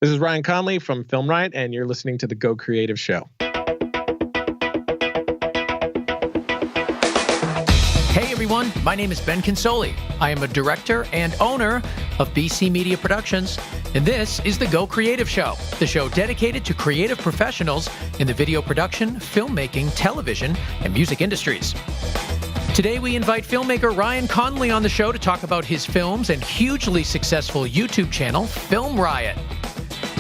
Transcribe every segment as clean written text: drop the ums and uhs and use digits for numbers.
This is Ryan Connolly from Film Riot, and you're listening to the Go Creative Show. Hey everyone, my name is Ben Consoli. I am a director and owner of BC Media Productions, and this is the Go Creative Show, the show dedicated to creative professionals in the video production, filmmaking, television, and music industries. Today we invite filmmaker Ryan Connolly on the show to talk about his films and hugely successful YouTube channel, Film Riot.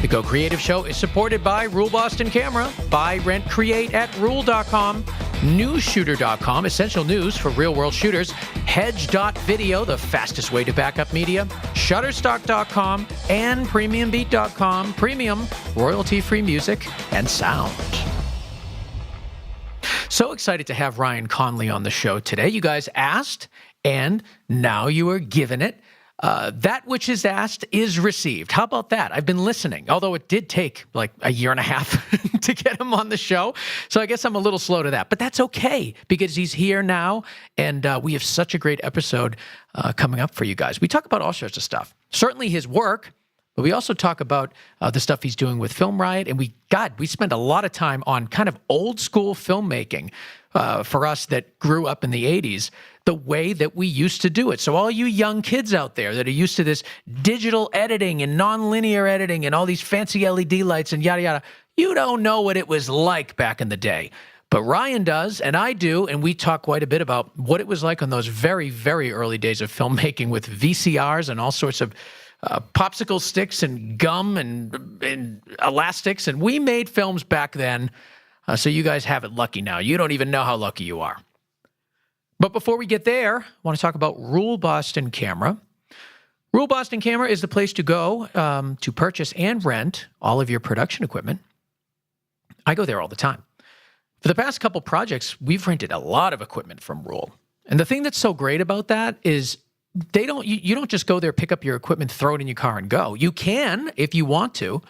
The Go Creative Show is supported by Rule Boston Camera, Buy, Rent, Create at Rule.com, NewsShooter.com, essential news for real-world shooters, Hedge.video, the fastest way to back up media, Shutterstock.com, and PremiumBeat.com, premium, royalty-free music and sound. So excited to have Ryan Connolly on the show today. You guys asked, and now you are given it. That which is asked is received. How about that? I've been listening, although it did take like a year and a half to get him on the show. So I guess I'm a little slow to that, but that's okay because he's here now, and we have such a great episode coming up for you guys. We talk about all sorts of stuff. Certainly his work, but we also talk about the stuff he's doing with Film Riot, and we spend a lot of time on kind of old school filmmaking for us that grew up in the 80s, the way that we used to do it. So all you young kids out there that are used to this digital editing and nonlinear editing and all these fancy LED lights and yada, yada, you don't know what it was like back in the day. But Ryan does, and I do, and we talk quite a bit about what it was like on those very, very early days of filmmaking with VCRs and all sorts of popsicle sticks and gum and elastics. And we made films back then, so you guys have it lucky now. You don't even know how lucky you are. But before we get there, I want to talk about Rule Boston Camera. Rule Boston Camera is the place to go to purchase and rent all of your production equipment. I go there all the time. For the past couple projects, we've rented a lot of equipment from Rule. And the thing that's so great about that is you don't just go there, pick up your equipment, throw it in your car and go. You can if you want to,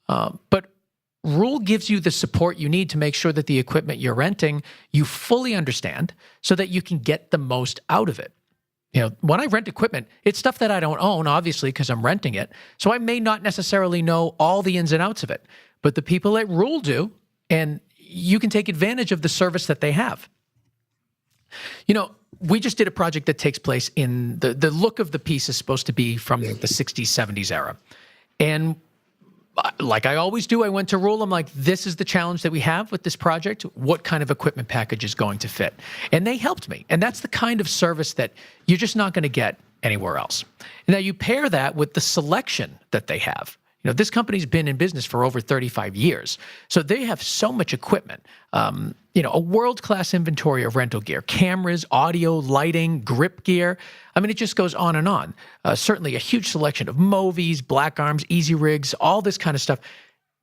but Rule gives you the support you need to make sure that the equipment you're renting, you fully understand so that you can get the most out of it. You know, when I rent equipment, it's stuff that I don't own, obviously, because I'm renting it. So I may not necessarily know all the ins and outs of it, but the people at Rule do, and you can take advantage of the service that they have. You know, we just did a project that takes place in the look of the piece is supposed to be from the 60s, 70s era. And like I always do, I went to Rule. I'm like, this is the challenge that we have with this project. What kind of equipment package is going to fit? And they helped me. And that's the kind of service that you're just not going to get anywhere else. Now, you pair that with the selection that they have. You know, this company's been in business for over 35 years. So they have so much equipment, you know, a world-class inventory of rental gear, cameras, audio, lighting, grip gear. I mean, it just goes on and on. Certainly a huge selection of Movies, Black Arms, Easy Rigs, all this kind of stuff.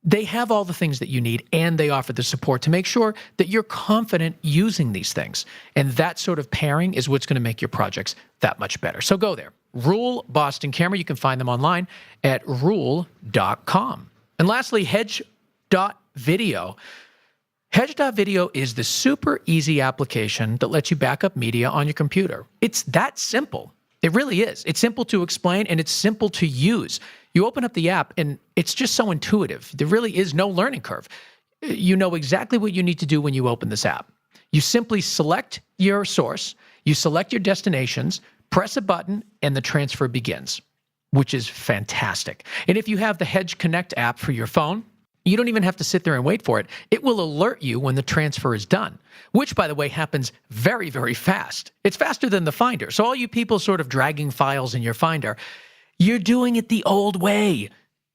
They have all the things that you need, and they offer the support to make sure that you're confident using these things. And that sort of pairing is what's going to make your projects that much better. So go there. Rule Boston Camera. You can find them online at rule.com. And lastly, Hedge.video. Hedge.video is the super easy application that lets you back up media on your computer. It's that simple. It really is. It's simple to explain, and it's simple to use. You open up the app, and it's just so intuitive. There really is no learning curve. You know exactly what you need to do when you open this app. You simply select your source, you select your destinations, press a button, and the transfer begins, which is fantastic. And if you have the Hedge Connect app for your phone, you don't even have to sit there and wait for it. It will alert you when the transfer is done, which, by the way, happens very, very fast. It's faster than the Finder. So all you people sort of dragging files in your Finder, you're doing it the old way.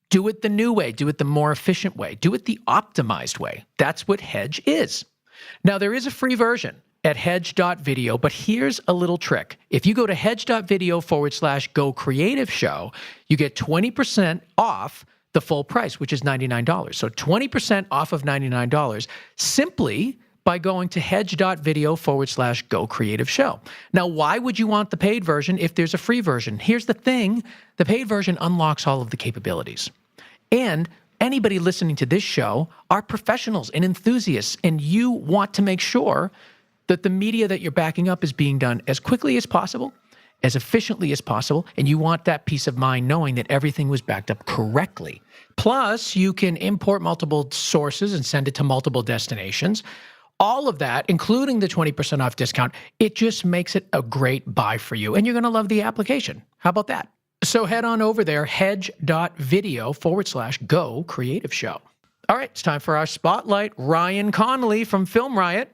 Do it the new way. Do it the more efficient way. Do it the optimized way. That's what Hedge is. Now, there is a free version at hedge.video, but here's a little trick. If you go to hedge.video/Go Creative Show, you get 20% off the full price, which is $99. So 20% off of $99 simply by going to hedge.video/Go Creative Show. Now, why would you want the paid version if there's a free version? Here's the thing. The paid version unlocks all of the capabilities. And anybody listening to this show are professionals and enthusiasts, and you want to make sure that the media that you're backing up is being done as quickly as possible as efficiently as possible, and you want that peace of mind knowing that everything was backed up correctly. Plus, you can import multiple sources and send it to multiple destinations. All of that, including the 20% off discount, it just makes it a great buy for you, and you're going to love the application. How about that? So head on over there, hedge.video/go creative show. All right, it's time for our spotlight. Ryan Connolly from Film Riot.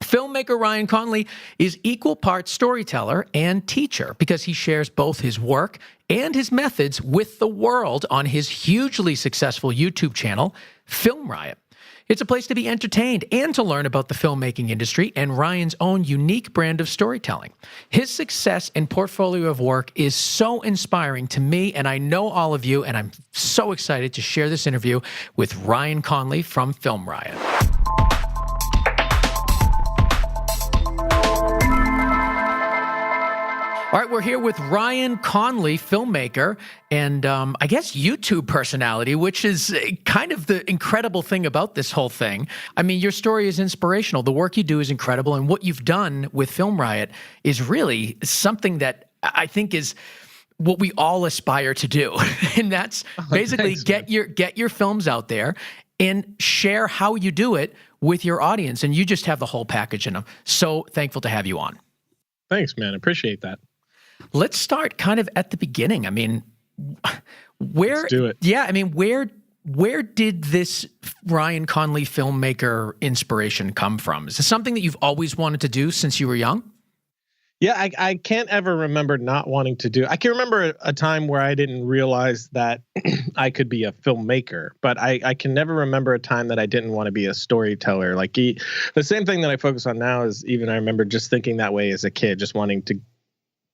Filmmaker Ryan Connolly is equal parts storyteller and teacher because he shares both his work and his methods with the world on his hugely successful YouTube channel, Film Riot. It's a place to be entertained and to learn about the filmmaking industry and Ryan's own unique brand of storytelling. His success and portfolio of work is so inspiring to me, and I know all of you, and I'm so excited to share this interview with Ryan Connolly from Film Riot. All right, we're here with Ryan Connolly, filmmaker, and I guess YouTube personality, which is kind of the incredible thing about this whole thing. I mean, your story is inspirational. The work you do is incredible, and what you've done with Film Riot is really something that I think is what we all aspire to do, and that's basically get your films out there and share how you do it with your audience, and you just have the whole package in them. So thankful to have you on. Thanks, man. Appreciate that. Let's start kind of at the beginning. I mean, where? Let's do it. Yeah, I mean, where did this Ryan Connolly filmmaker inspiration come from? Is this something that you've always wanted to do since you were young? Yeah, I can't ever remember not wanting to do. I can remember a time where I didn't realize that I could be a filmmaker, but I can never remember a time that I didn't want to be a storyteller. Like the same thing that I focus on now is even I remember just thinking that way as a kid, just wanting to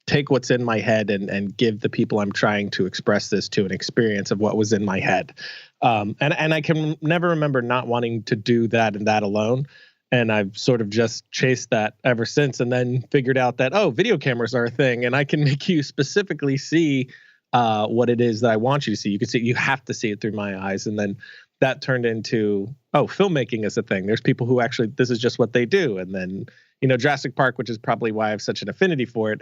take what's in my head and give the people I'm trying to express this to an experience of what was in my head. And I can never remember not wanting to do that and that alone. And I've sort of just chased that ever since, and then figured out that, oh, video cameras are a thing, and I can make you specifically see what it is that I want you to see. You can see, you have to see it through my eyes. And then that turned into, oh, filmmaking is a thing. There's people who actually, this is just what they do. And then, Jurassic Park, which is probably why I have such an affinity for it,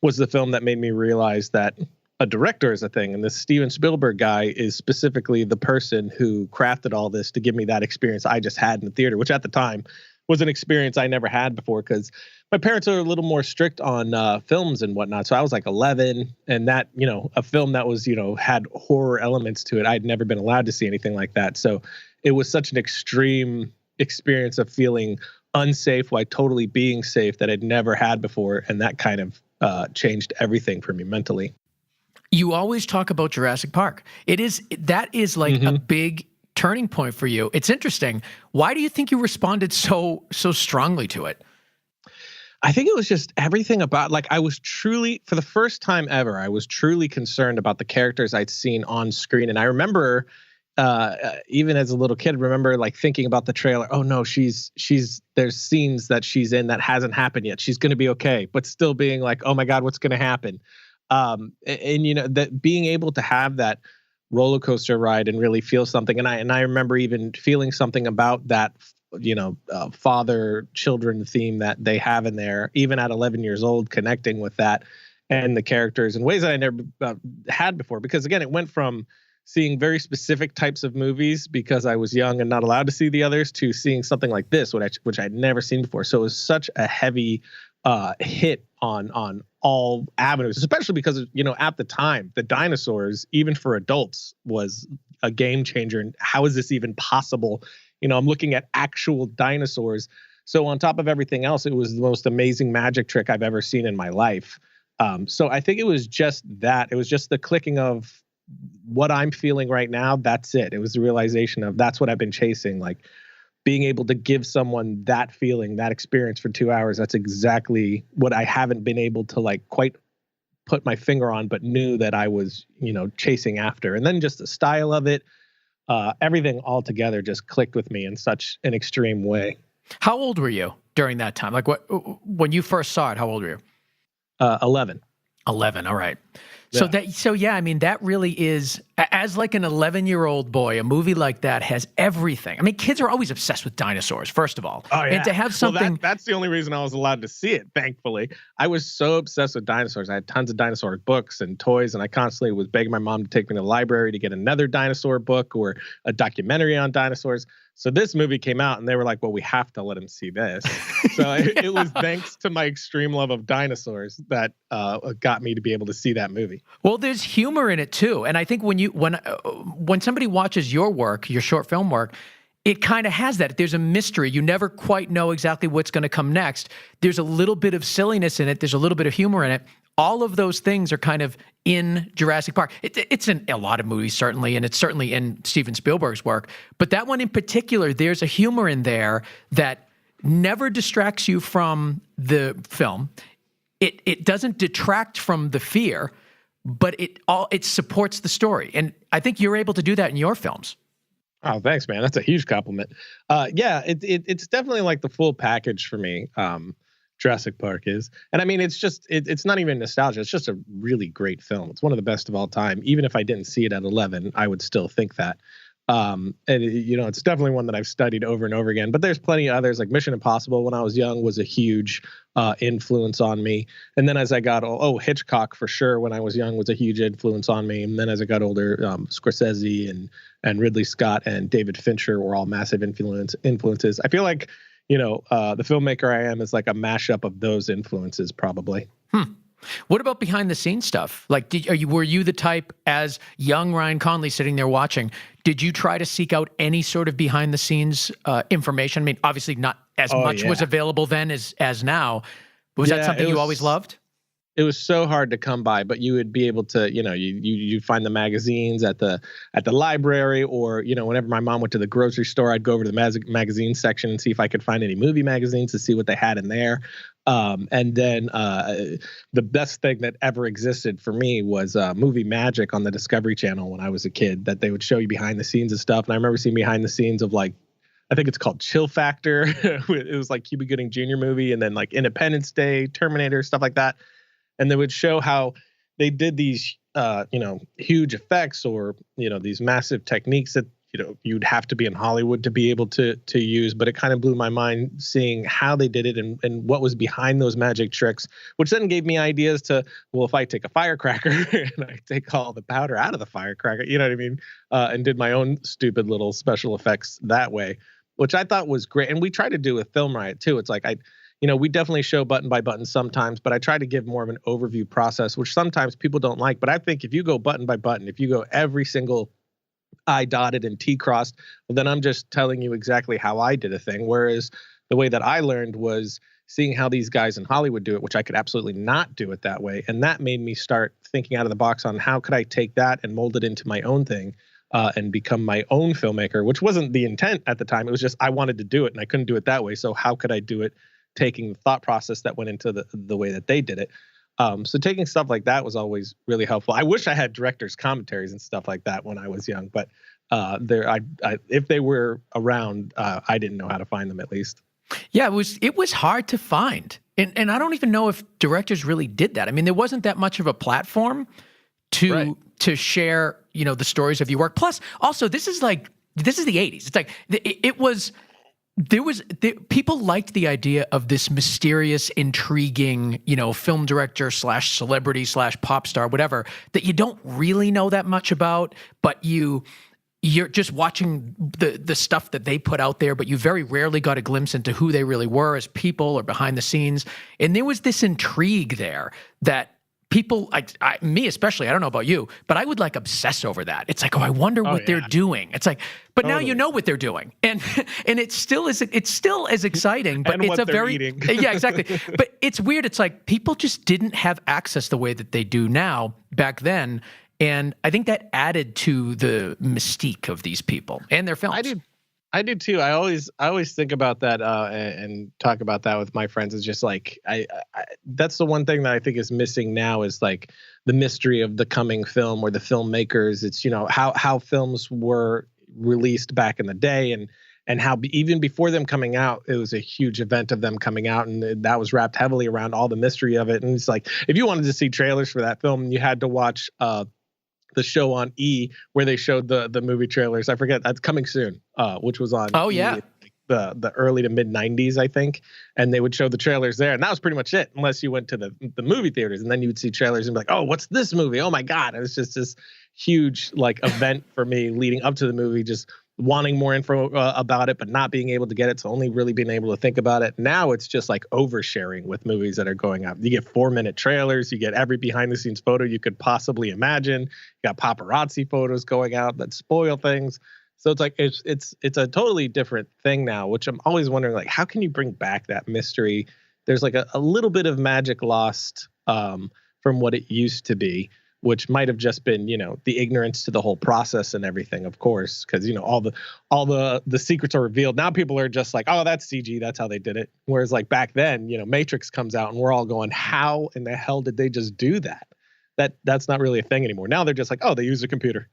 was the film that made me realize that a director is a thing. And this Steven Spielberg guy is specifically the person who crafted all this to give me that experience I just had in the theater, which at the time was an experience I never had before because my parents are a little more strict on films and whatnot. So I was like 11, and that, a film that was, had horror elements to it, I'd never been allowed to see anything like that. So it was such an extreme experience of feeling unsafe while totally being safe that I'd never had before. And that kind of changed everything for me mentally. You always talk about Jurassic Park. That is like a big turning point for you. It's interesting. Why do you think you responded so strongly to it? I think it was just everything about, like, I was truly, for the first time ever, I was truly concerned about the characters I'd seen on screen. And I remember, even as a little kid, like thinking about the trailer. Oh no, there's scenes that she's in that hasn't happened yet. She's going to be okay, but still being like, oh my God, what's going to happen? And that being able to have that roller coaster ride and really feel something. And I remember even feeling something about that, father children theme that they have in there, even at 11 years old, connecting with that and the characters in ways that I never had before. Because again, it went from seeing very specific types of movies because I was young and not allowed to see the others to seeing something like this, which I'd never seen before. So it was such a heavy hit on all avenues, especially because, at the time, the dinosaurs, even for adults, was a game changer. And how is this even possible? I'm looking at actual dinosaurs. So on top of everything else, it was the most amazing magic trick I've ever seen in my life. So I think it was just that. It was just the clicking of what I'm feeling right now. That's it. It was the realization of that's what I've been chasing. Like, being able to give someone that feeling, that experience for 2 hours, that's exactly what I haven't been able to like quite put my finger on, but knew that I was, chasing after. And then just the style of it, everything all together just clicked with me in such an extreme way. How old were you during that time? Like when you first saw it, how old were you? 11. 11. All right. So yeah, I mean, that really is, as like an 11-year-old boy, a movie like that has everything. I mean, kids are always obsessed with dinosaurs, first of all. Oh, yeah. And to have something. Well, that's the only reason I was allowed to see it, thankfully. I was so obsessed with dinosaurs. I had tons of dinosaur books and toys, and I constantly was begging my mom to take me to the library to get another dinosaur book or a documentary on dinosaurs. So this movie came out and they were like, well, we have to let him see this. So it was thanks to my extreme love of dinosaurs that got me to be able to see that movie. Well, there's humor in it too. And I think when somebody watches your work, your short film work, it kind of has that. There's a mystery. You never quite know exactly what's going to come next. There's a little bit of silliness in it. There's a little bit of humor in it. All of those things are kind of in Jurassic Park. It's in a lot of movies, certainly, and it's certainly in Steven Spielberg's work. But that one in particular, there's a humor in there that never distracts you from the film. It doesn't detract from the fear, but it supports the story. And I think you're able to do that in your films. Oh, thanks, man. That's a huge compliment. Yeah, it's definitely like the full package for me. Jurassic Park is. And I mean, it's not even nostalgia. It's just a really great film. It's one of the best of all time. Even if I didn't see it at 11, I would still think that. And it's definitely one that I've studied over and over again, but there's plenty of others. Like Mission Impossible when I was young was a huge influence on me. And then as I got Hitchcock for sure when I was young was a huge influence on me. And then as I got older, Scorsese and Ridley Scott and David Fincher were all massive influences. I feel like the filmmaker I am is like a mashup of those influences, probably. What about behind the scenes stuff? Like, were you the type, as young Ryan Connolly sitting there watching, did you try to seek out any sort of behind the scenes information? I mean, obviously not as much was available then as now. Was that something you always loved? It was so hard to come by, but you would be able to, you find the magazines at the library, or whenever my mom went to the grocery store, I'd go over to the magazine section and see if I could find any movie magazines to see what they had in there. And then the best thing that ever existed for me was Movie Magic on the Discovery Channel when I was a kid, that they would show you behind the scenes of stuff. And I remember seeing behind the scenes of like, I think it's called Chill Factor. It was like Cuba Gooding Jr. movie, and then like Independence Day, Terminator, stuff like that. And they would show how they did these, huge effects or, these massive techniques that, you'd have to be in Hollywood to be able to use. But it kind of blew my mind seeing how they did it and what was behind those magic tricks, which then gave me ideas to, well, if I take a firecracker and I take all the powder out of the firecracker, you know what I mean? And did my own stupid little special effects that way, which I thought was great. And we try to do with Film Riot too. It's like we definitely show button by button sometimes, but I try to give more of an overview process, which sometimes people don't like. But I think if you go button by button, if you go every single I dotted and T crossed, well, then I'm just telling you exactly how I did a thing. Whereas the way that I learned was seeing how these guys in Hollywood do it, which I could absolutely not do it that way. And that made me start thinking out of the box on how could I take that and mold it into my own thing and become my own filmmaker, which wasn't the intent at the time. It was just I wanted to do it and I couldn't do it that way. So how could I do it taking the thought process that went into the way that they did it? So taking stuff like that was always really helpful. I wish I had director's commentaries and stuff like that when I was young, but if they were around, I didn't know how to find them at least. Yeah, it was hard to find. And I don't even know if directors really did that. I mean, there wasn't that much of a platform to share, the stories of your work. Plus, also, this is the 80s. It's like people liked the idea of this mysterious, intriguing, film director / celebrity / pop star, whatever, that you don't really know that much about, but you're just watching the stuff that they put out there, but you very rarely got a glimpse into who they really were as people or behind the scenes. And there was this intrigue there that people, me especially, I don't know about you, but I would obsess over that. It's like, I wonder what they're doing. It's like, but now you know what they're doing, and it's still as exciting. But and it's what they're eating. Yeah, exactly. But it's weird. It's like people just didn't have access the way that they do now back then, and I think that added to the mystique of these people and their films. I do too. I always think about that and talk about that with my friends. It's just like that's the one thing that I think is missing now is like the mystery of the coming film or the filmmakers. It's how films were released back in the day and and how even before them coming out, it was a huge event of them coming out, and that was wrapped heavily around all the mystery of it. And it's like, if you wanted to see trailers for that film, you had to watch the show on E where they showed the movie trailers. I forget, that's coming soon, which was on E, the early to mid 90s, I think. And they would show the trailers there, and that was pretty much it, unless you went to the movie theaters, and then you would see trailers and be like, oh, what's this movie? Oh my God. It was just this huge like event for me leading up to the movie, just wanting more info about it, but not being able to get it. So only really being able to think about it. Now it's just like oversharing with movies that are going out. You get 4-minute trailers. You get every behind the scenes photo you could possibly imagine. You got paparazzi photos going out that spoil things. So it's like, it's a totally different thing now, which I'm always wondering, like, how can you bring back that mystery? There's like a little bit of magic lost from what it used to be, which might have just been, the ignorance to the whole process and everything, of course, because, all the secrets are revealed. Now people are just like, oh, that's CG. That's how they did it. Whereas like back then, Matrix comes out and we're all going, how in the hell did they just do that? That's not really a thing anymore. Now they're just like, oh, they use a computer.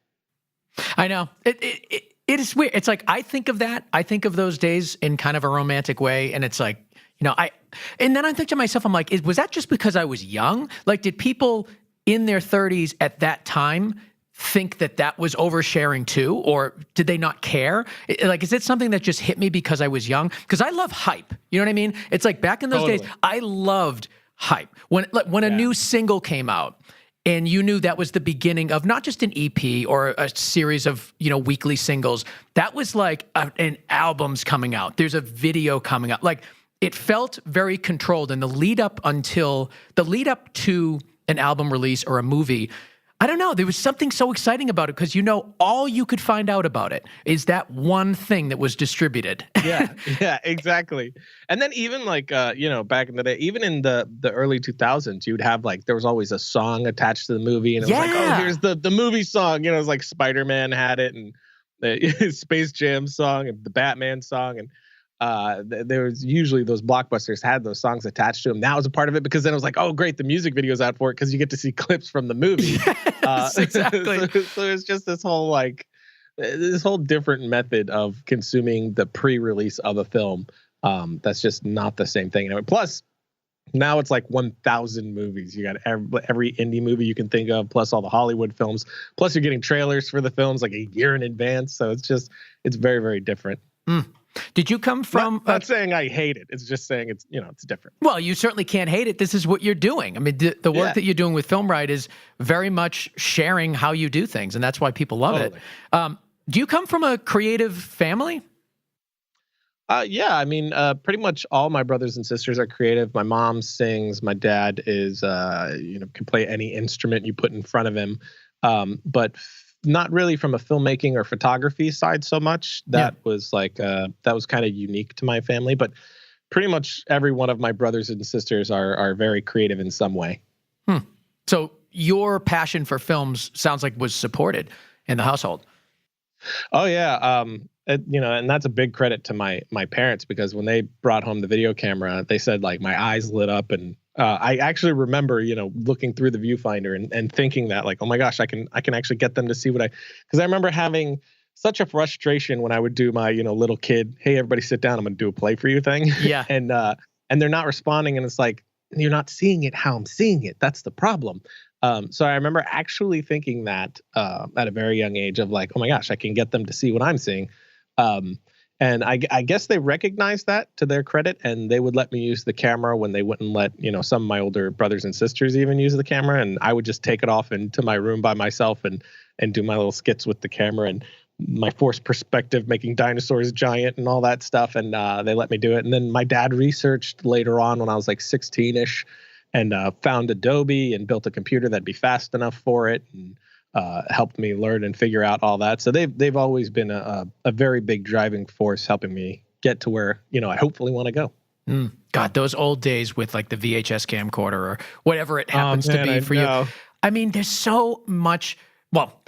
I know. It is weird. It's like, I think of that. I think of those days in kind of a romantic way. And it's like, and then I think to myself, I'm like, was that just because I was young? Like, did people in their 30s at that time think that was oversharing too, or did they not care? Like, is it something that just hit me because I was young? Because I love hype. You know what I mean? It's like back in those days, I loved hype. When a new single came out and you knew that was the beginning of not just an EP or a series of, weekly singles, that was like an album's coming out. There's a video coming out. Like, it felt very controlled. And the lead up to an album release or a movie, I don't know, there was something so exciting about it because all you could find out about it is that one thing that was distributed. Yeah, exactly. And then even like back in the day, even in the early 2000s, you'd have like, there was always a song attached to the movie, and it was like, oh, here's the movie song. It was like Spider-Man had it, and the Space Jam song, and the Batman song, and there was usually those blockbusters had those songs attached to them. That was a part of it, because then it was like, oh, great, the music video's out for it because you get to see clips from the movie. Yes, exactly. So it's just this whole different method of consuming the pre-release of a film. That's just not the same thing. And plus, now it's like 1,000 movies. You got every indie movie you can think of, plus all the Hollywood films. Plus, you're getting trailers for the films like a year in advance. So it's very, very different. Mm. Did you come from? Not saying I hate it. It's just saying it's different. Well, you certainly can't hate it. This is what you're doing. I mean, the work that you're doing with Film Riot is very much sharing how you do things, and that's why people love it. Do you come from a creative family? Yeah, I mean, pretty much all my brothers and sisters are creative. My mom sings. My dad is, can play any instrument you put in front of him, but not really from a filmmaking or photography side so much. That was like, that was kind of unique to my family, but pretty much every one of my brothers and sisters are very creative in some way. So your passion for films sounds like was supported in the household. Oh yeah. And that's a big credit to my parents, because when they brought home the video camera, they said like my eyes lit up, and I actually remember, looking through the viewfinder and thinking that like, oh my gosh, I can actually get them to see because I remember having such a frustration when I would do my, little kid, hey, everybody sit down, I'm going to do a play for you thing. Yeah. and they're not responding. And it's like, you're not seeing it how I'm seeing it. That's the problem. So I remember actually thinking that at a very young age of like, oh my gosh, I can get them to see what I'm seeing. And I guess they recognized that, to their credit, and they would let me use the camera when they wouldn't let, some of my older brothers and sisters even use the camera. And I would just take it off into my room by myself and do my little skits with the camera and my forced perspective, making dinosaurs giant and all that stuff. And they let me do it. And then my dad researched later on when I was like 16-ish and found Adobe and built a computer that'd be fast enough for it, and helped me learn and figure out all that. So they've always been a very big driving force, helping me get to where, I hopefully want to go. God, those old days with like the VHS camcorder or whatever it happens to be for you. I mean, there's so much. Well,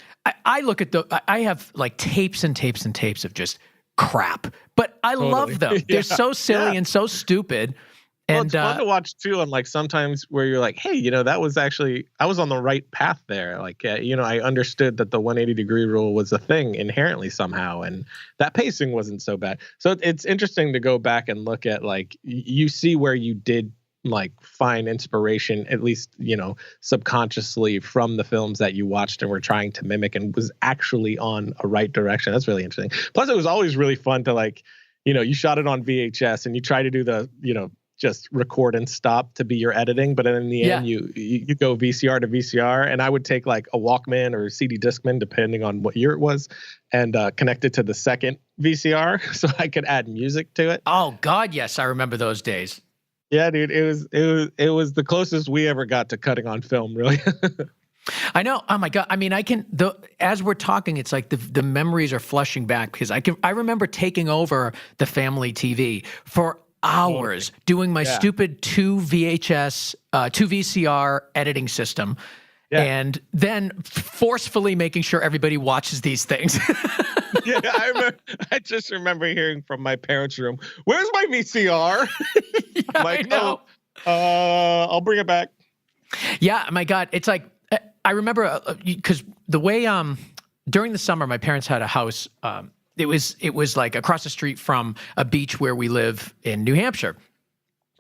I look at I have like tapes and tapes and tapes of just crap, but I love them. They're so silly and so stupid. Well, it's fun to watch too, and like sometimes where you're like, hey, that was actually, I was on the right path there. Like, I understood that the 180-degree rule was a thing inherently somehow, and that pacing wasn't so bad. So it's interesting to go back and look at, like, you see where you did like find inspiration, at least, subconsciously, from the films that you watched and were trying to mimic, and was actually on a right direction. That's really interesting. Plus, it was always really fun to, like, you shot it on VHS and you try to do the, just record and stop to be your editing. But in the end, you go VCR to VCR, and I would take like a Walkman or CD Discman, depending on what year it was, and connect it to the second VCR so I could add music to it. Oh God, yes, I remember those days. Yeah, dude, it was the closest we ever got to cutting on film, really. I know. Oh my God. I mean, as we're talking, it's like the memories are flushing back, because I remember taking over the family TV for hours doing my stupid 2 VCR editing system, and then forcefully making sure everybody watches these things. Yeah, I just remember hearing from my parents' room, "Where's my VCR?" I'm like, I know. "Oh, I'll bring it back." Yeah, my God, it's like, I remember, because the way during the summer, my parents had a house. It was like across the street from a beach where we live in New Hampshire.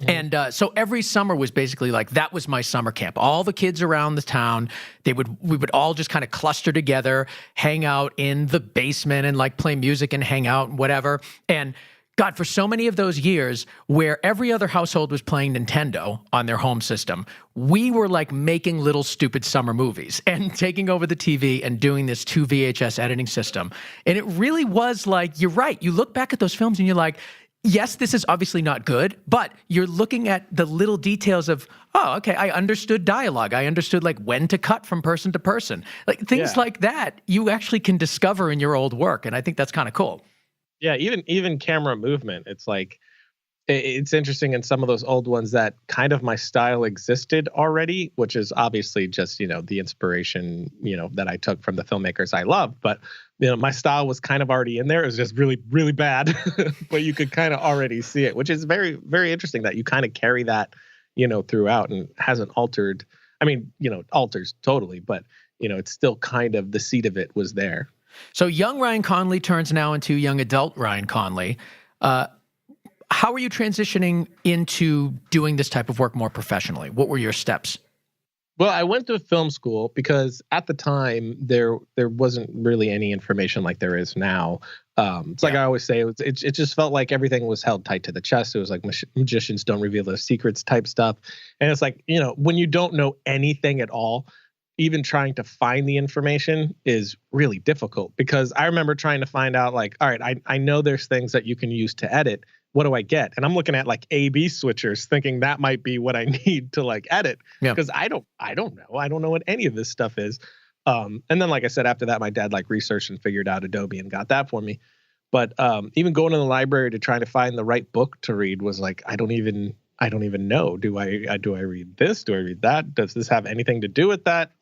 And so every summer was basically like, that was my summer camp. All the kids around the town, we would all just kind of cluster together, hang out in the basement, and like play music and hang out and whatever. And God, for so many of those years where every other household was playing Nintendo on their home system, we were like making little stupid summer movies and taking over the TV and doing this 2 VHS editing system. And it really was like, you're right. You look back at those films and you're like, yes, this is obviously not good, but you're looking at the little details of, oh, okay, I understood dialogue. I understood like when to cut from person to person. Like things like that you actually can discover in your old work. And I think that's kind of cool. Yeah, even camera movement. It's like, it's interesting in some of those old ones that kind of my style existed already, which is obviously just, the inspiration, that I took from the filmmakers I loved. But, my style was kind of already in there. It was just really, really bad, but you could kind of already see it, which is very, very interesting that you kind of carry that, throughout, and hasn't altered. I mean, alters totally, but, it's still kind of the seed of it was there. So young Ryan Connolly turns now into young adult Ryan Connolly. How are you transitioning into doing this type of work more professionally? What were your steps? Well, I went to film school because at the time there wasn't really any information like there is now. It's like I always say, it just felt like everything was held tight to the chest. It was like magicians don't reveal their secrets type stuff. And it's like, when you don't know anything at all, even trying to find the information is really difficult, because I remember trying to find out, like, all right, I know there's things that you can use to edit. What do I get? And I'm looking at like A/B switchers, thinking that might be what I need to like edit, because I don't know. I don't know what any of this stuff is. And then, like I said, after that, my dad like researched and figured out Adobe and got that for me. But even going to the library to try to find the right book to read was like, I don't even know. Do I read this? Do I read that? Does this have anything to do with that?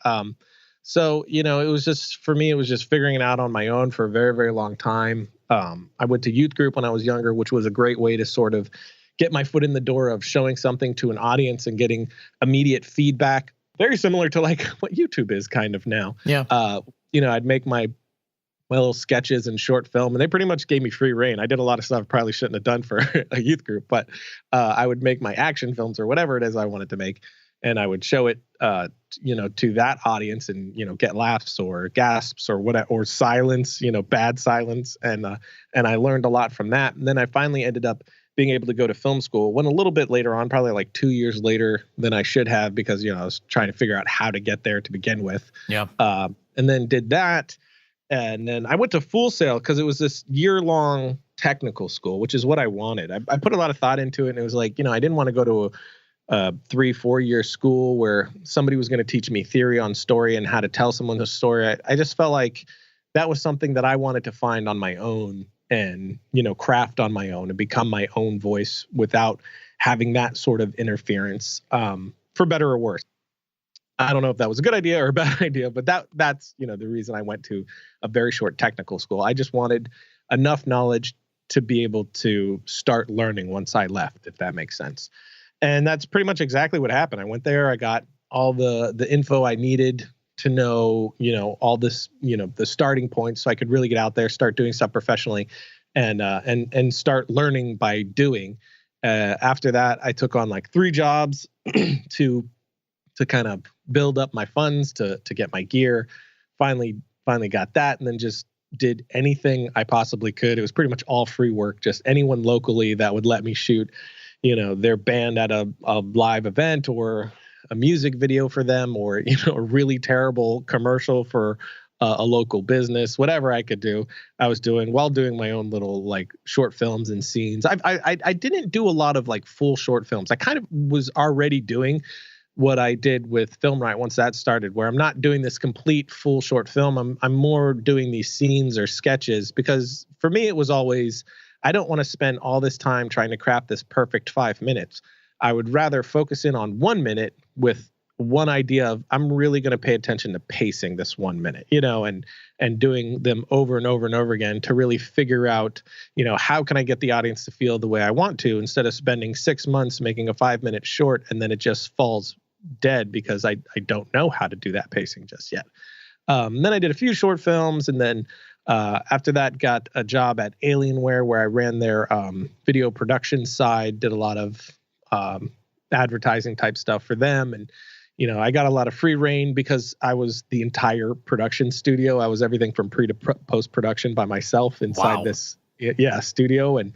So, it was just, for me, it was just figuring it out on my own for a very, very long time. I went to youth group when I was younger, which was a great way to sort of get my foot in the door of showing something to an audience and getting immediate feedback. Very similar to like what YouTube is kind of now. Yeah. I'd make my little sketches and short film, and they pretty much gave me free reign. I did a lot of stuff I probably shouldn't have done for a youth group, but I would make my action films or whatever it is I wanted to make, and I would show it, to that audience, and get laughs or gasps or whatever, or silence, bad silence, and I learned a lot from that. And then I finally ended up being able to go to film school. Went a little bit later on, probably like 2 years later than I should have, because I was trying to figure out how to get there to begin with. Yeah. And then did that. And then I went to Full Sail because it was this year-long technical school, which is what I wanted. I put a lot of thought into it, and it was like, I didn't want to go to a 3-4 year school where somebody was going to teach me theory on story and how to tell someone a story. I just felt like that was something that I wanted to find on my own and, craft on my own and become my own voice without having that sort of interference, for better or worse. I don't know if that was a good idea or a bad idea, but that's the reason I went to a very short technical school. I just wanted enough knowledge to be able to start learning once I left, if that makes sense. And that's pretty much exactly what happened. I went there, I got all the info I needed to know, all this, the starting points, so I could really get out there, start doing stuff professionally, and start learning by doing. After that, I took on like 3 jobs to kind of build up my funds to get my gear. Finally got that, and then just did anything I possibly could. It was pretty much all free work, just anyone locally that would let me shoot, their band at a live event, or a music video for them, or, a really terrible commercial for a local business. Whatever I could do, I was doing, while doing my own little like short films and scenes. I didn't do a lot of like full short films. I kind of was already doing what I did with Film Riot once that started, where I'm not doing this complete full short film. I'm more doing these scenes or sketches, because for me it was always, I don't want to spend all this time trying to craft this perfect 5 minutes. I would rather focus in on 1 minute with one idea of, I'm really going to pay attention to pacing this 1 minute, and doing them over and over and over again to really figure out, how can I get the audience to feel the way I want to, instead of spending 6 months making a 5-minute short and then it just falls dead because I don't know how to do that pacing just yet. Then I did a few short films, and then after that got a job at Alienware, where I ran their video production side, did a lot of advertising type stuff for them. And, I got a lot of free reign because I was the entire production studio. I was everything from pre to post production by myself inside this studio. And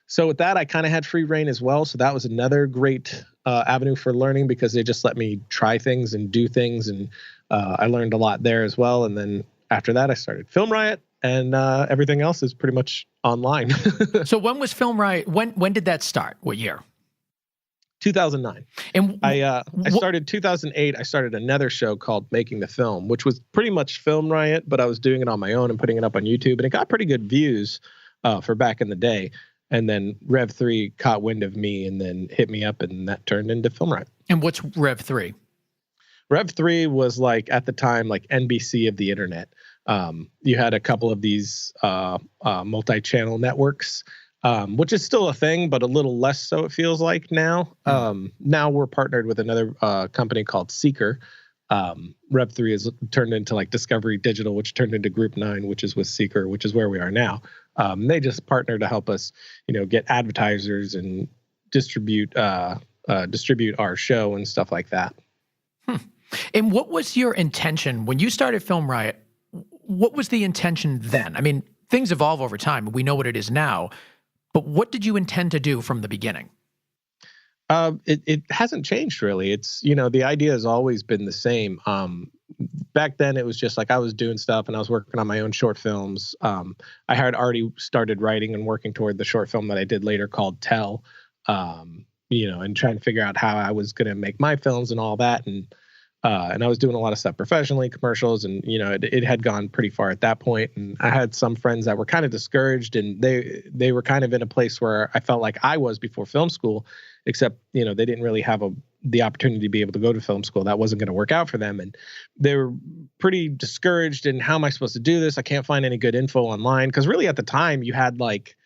so with that, I kind of had free reign as well. So that was another great avenue for learning, because they just let me try things and do things. And I learned a lot there as well. And then after that, I started Film Riot, and everything else is pretty much online. So when was Film Riot? When did that start? What year? 2009. And I started 2008. I started another show called Making the Film, which was pretty much Film Riot, but I was doing it on my own and putting it up on YouTube, and it got pretty good views for back in the day. And then Rev 3 caught wind of me and then hit me up, and that turned into Film Riot. And what's Rev 3? Rev 3 was like, at the time, like NBC of the internet. You had a couple of these multi-channel networks, which is still a thing, but a little less so, it feels like now. Now we're partnered with another company called Seeker. Rev 3 is turned into like Discovery Digital, which turned into Group 9, which is with Seeker, which is where we are now. They just partner to help us, get advertisers and distribute our show and stuff like that. And what was your intention when you started Film Riot? What was the intention then? I mean, things evolve over time. We know what it is now. But what did you intend to do from the beginning? It hasn't changed really. It's, the idea has always been the same. Back then it was just like I was doing stuff and I was working on my own short films. I had already started writing and working toward the short film that I did later called Tell, and trying to figure out how I was going to make my films and all that. And I was doing a lot of stuff professionally, commercials, and it had gone pretty far at that point. And I had some friends that were kind of discouraged, and they were kind of in a place where I felt like I was before film school, except they didn't really have the opportunity to be able to go to film school. That wasn't going to work out for them, and they were pretty discouraged. And how am I supposed to do this? I can't find any good info online, because really at the time you had like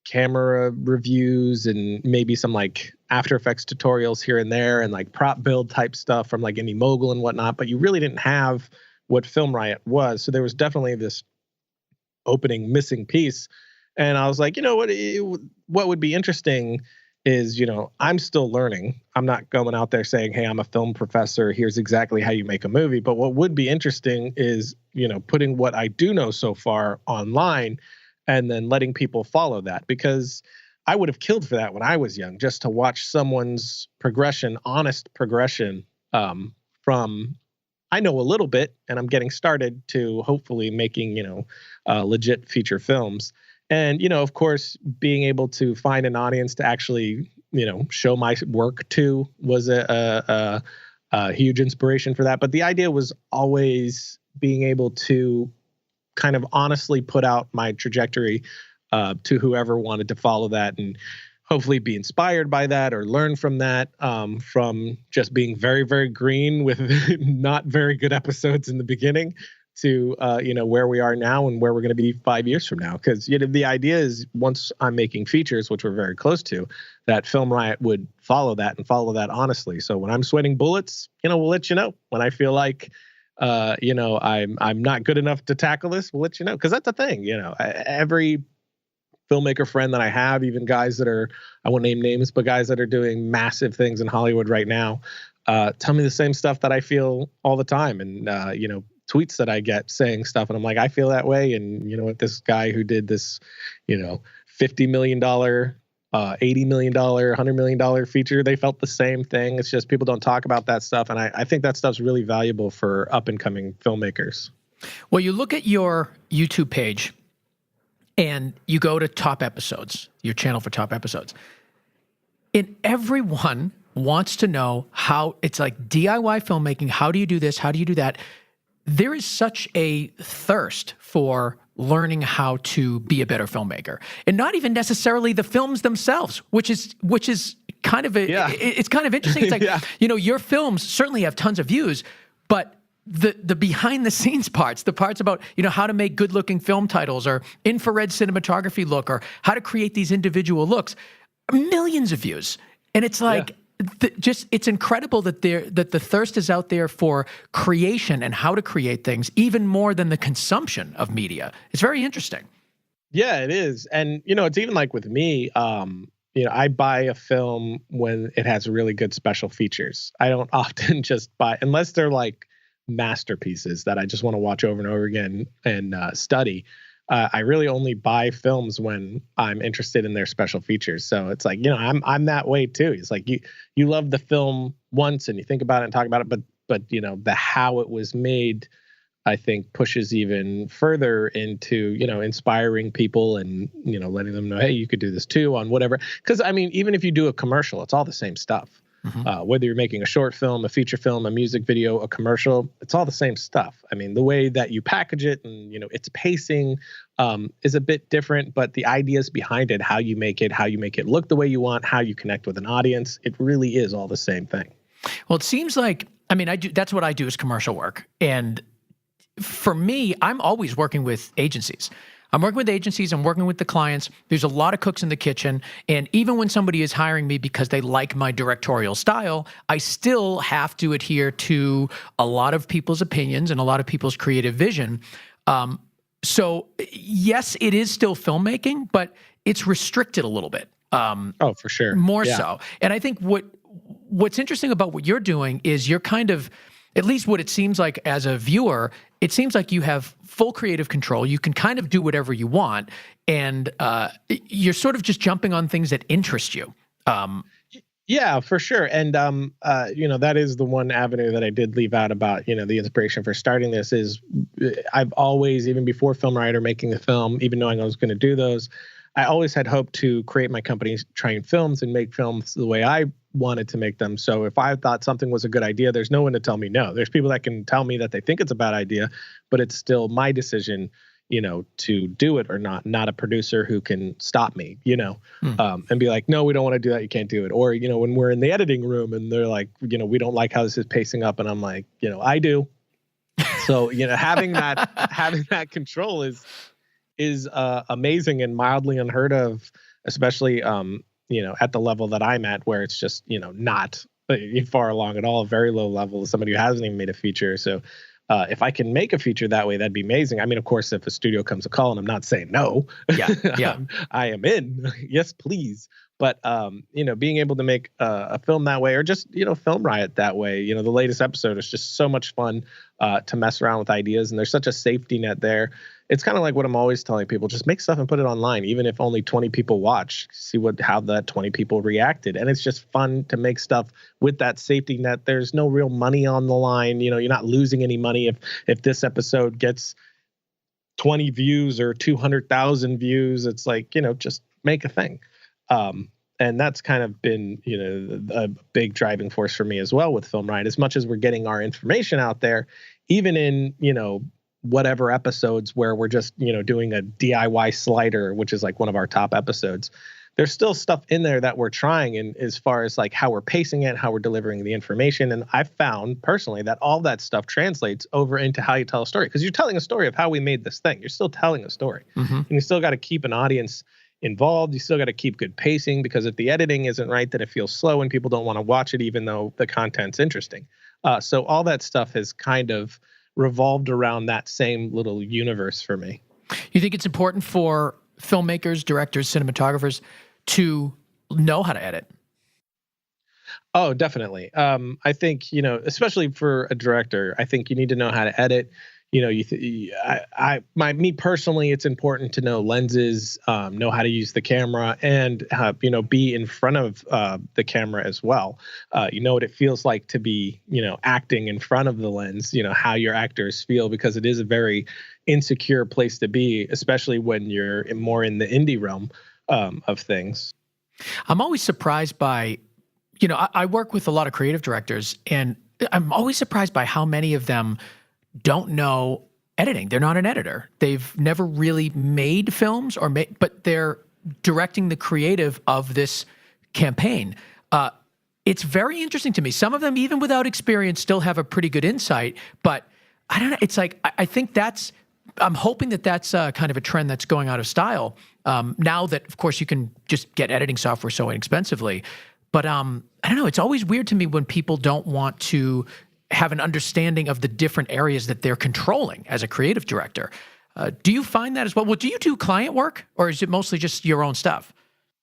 camera reviews and maybe some like After Effects tutorials here and there, and like prop build type stuff from like Indie Mogul and whatnot, but you really didn't have what Film Riot was. So there was definitely this opening missing piece. And I was like, what would be interesting is, I'm still learning. I'm not going out there saying, hey, I'm a film professor, here's exactly how you make a movie. But what would be interesting is, putting what I do know so far online and then letting people follow that, because I would have killed for that when I was young, just to watch someone's progression, honest progression, from I know a little bit and I'm getting started to hopefully making, legit feature films. And, of course, being able to find an audience to actually, show my work to was a huge inspiration for that. But the idea was always being able to kind of honestly put out my trajectory to whoever wanted to follow that, and hopefully be inspired by that or learn from that, from just being very, very green with not very good episodes in the beginning, to where we are now and where we're going to be 5 years from now. Because the idea is once I'm making features, which we're very close to, that Film Riot would follow that and follow that honestly. So when I'm sweating bullets, we'll let you know. When I feel like I'm not good enough to tackle this, we'll let you know. Because that's the thing, every filmmaker friend that I have, even guys that are, I won't name names, but guys that are doing massive things in Hollywood right now, tell me the same stuff that I feel all the time. And tweets that I get saying stuff, and I'm like, I feel that way. And you know what, this guy who did this, $50 million, $80 million, $100 million feature, they felt the same thing. It's just people don't talk about that stuff. And I think that stuff's really valuable for up and coming filmmakers. Well, you look at your YouTube page and you go to top episodes, your channel for top episodes, and everyone wants to know how it's like DIY filmmaking. How do you do this? How do you do that? There is such a thirst for learning how to be a better filmmaker, and not even necessarily the films themselves, which is kind of it's kind of interesting. It's like, your films certainly have tons of views, but the behind the scenes parts, the parts about, how to make good looking film titles or infrared cinematography look, or how to create these individual looks, millions of views. And it's like, it's incredible that the thirst is out there for creation and how to create things, even more than the consumption of media. It's very interesting. Yeah, it is. And, it's even like with me, I buy a film when it has really good special features. I don't often just buy, unless they're like masterpieces that I just want to watch over and over again and study. I really only buy films when I'm interested in their special features. So it's like, I'm that way too. It's like you love the film once and you think about it and talk about it, but the how it was made, I think, pushes even further into, inspiring people and, letting them know, hey, you could do this too on whatever. Because I mean, even if you do a commercial, it's all the same stuff. Mm-hmm. Whether you're making a short film, a feature film, a music video, a commercial, it's all the same stuff. I mean, the way that you package it and, its pacing is a bit different, but the ideas behind it, how you make it look the way you want, how you connect with an audience, it really is all the same thing. Well, it seems like, that's what I do is commercial work. And for me, I'm always working with agencies. I'm working with agencies, I'm working with the clients. There's a lot of cooks in the kitchen. And even when somebody is hiring me because they like my directorial style, I still have to adhere to a lot of people's opinions and a lot of people's creative vision. So yes, it is still filmmaking, but it's restricted a little bit. Oh, for sure. More so. And I think what's interesting about what you're doing is you're kind of, at least what it seems like as a viewer, it seems like you have full creative control. You can kind of do whatever you want, and you're sort of just jumping on things that interest you. Yeah, for sure. And, that is the one avenue that I did leave out about, the inspiration for starting this is I've always, even before Film Riot or making the film, even knowing I was going to do those, I always had hoped to create my company, Trying Films, and make films the way I wanted to make them. So if I thought something was a good idea, there's no one to tell me no. There's people that can tell me that they think it's a bad idea, but it's still my decision, to do it or not a producer who can stop me, and be like, no, we don't want to do that. You can't do it. Or, when we're in the editing room and they're like, we don't like how this is pacing up. And I'm like, I do. So, having that control is amazing and mildly unheard of, especially, at the level that I'm at, where it's just, not far along at all, very low level, somebody who hasn't even made a feature. So if I can make a feature that way, that'd be amazing. I mean, of course, if a studio comes to call, and I'm not saying no, I am in. Yes, please. But, being able to make a film that way, or just, Film Riot that way, the latest episode is just so much fun to mess around with ideas. And there's such a safety net there. It's kind of like what I'm always telling people, just make stuff and put it online, even if only 20 people watch, see how that 20 people reacted. And it's just fun to make stuff with that safety net. There's no real money on the line. You're not losing any money if this episode gets 20 views or 200,000 views. It's like, just make a thing. And that's kind of been, a big driving force for me as well with Film Riot. As much as we're getting our information out there, even in, whatever episodes where we're just, doing a DIY slider, which is like one of our top episodes, there's still stuff in there that we're trying, and as far as like how we're pacing it, how we're delivering the information. And I've found personally that all that stuff translates over into how you tell a story, because you're telling a story of how we made this thing. You're still telling a story, and you still got to keep an audience involved. You still got to keep good pacing, because if the editing isn't right, then it feels slow and people don't want to watch it, even though the content's interesting. So all that stuff has kind of revolved around that same little universe for me. You think it's important for filmmakers, directors, cinematographers to know how to edit? Oh, definitely. I think, especially for a director, I think you need to know how to edit. Me personally, it's important to know lenses, know how to use the camera, and be in front of the camera as well. What it feels like to be, acting in front of the lens. How your actors feel, because it is a very insecure place to be, especially when you're more in the indie realm of things. I'm always surprised by, I work with a lot of creative directors, and I'm always surprised by how many of them don't know editing. They're not an editor. They've never really made films but they're directing the creative of this campaign. It's very interesting to me. Some of them, even without experience, still have a pretty good insight, but I don't know. It's like, I think I'm hoping that's kind of a trend that's going out of style. Now that, of course, you can just get editing software so inexpensively. But I don't know. It's always weird to me when people don't want to have an understanding of the different areas that they're controlling as a creative director. Do you find that as well? Well, do you do client work, or is it mostly just your own stuff?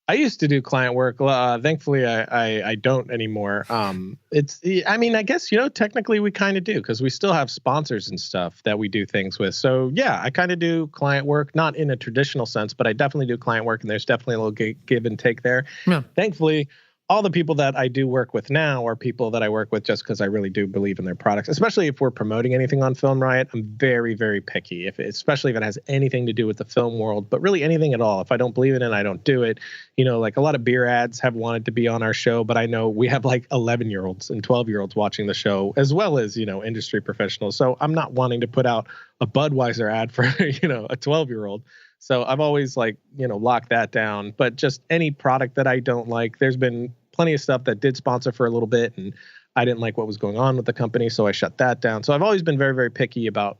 I used to do client work. Thankfully, I don't anymore. I guess, technically we kind of do, because we still have sponsors and stuff that we do things with. So yeah, I kind of do client work, not in a traditional sense, but I definitely do client work, and there's definitely a little give and take there. Yeah. Thankfully, all the people that I do work with now are people that I work with just because I really do believe in their products, especially if we're promoting anything on Film Riot. I'm very, very picky, especially if it has anything to do with the film world, but really anything at all. If I don't believe in it, I don't do it. Like a lot of beer ads have wanted to be on our show, but I know we have like 11-year-olds and 12-year-olds watching the show, as well as, industry professionals. So I'm not wanting to put out a Budweiser ad for, a 12-year-old. So I've always locked that down. But just any product that I don't like, there's been plenty of stuff that did sponsor for a little bit, and I didn't like what was going on with the company, so I shut that down. So I've always been very, very picky about,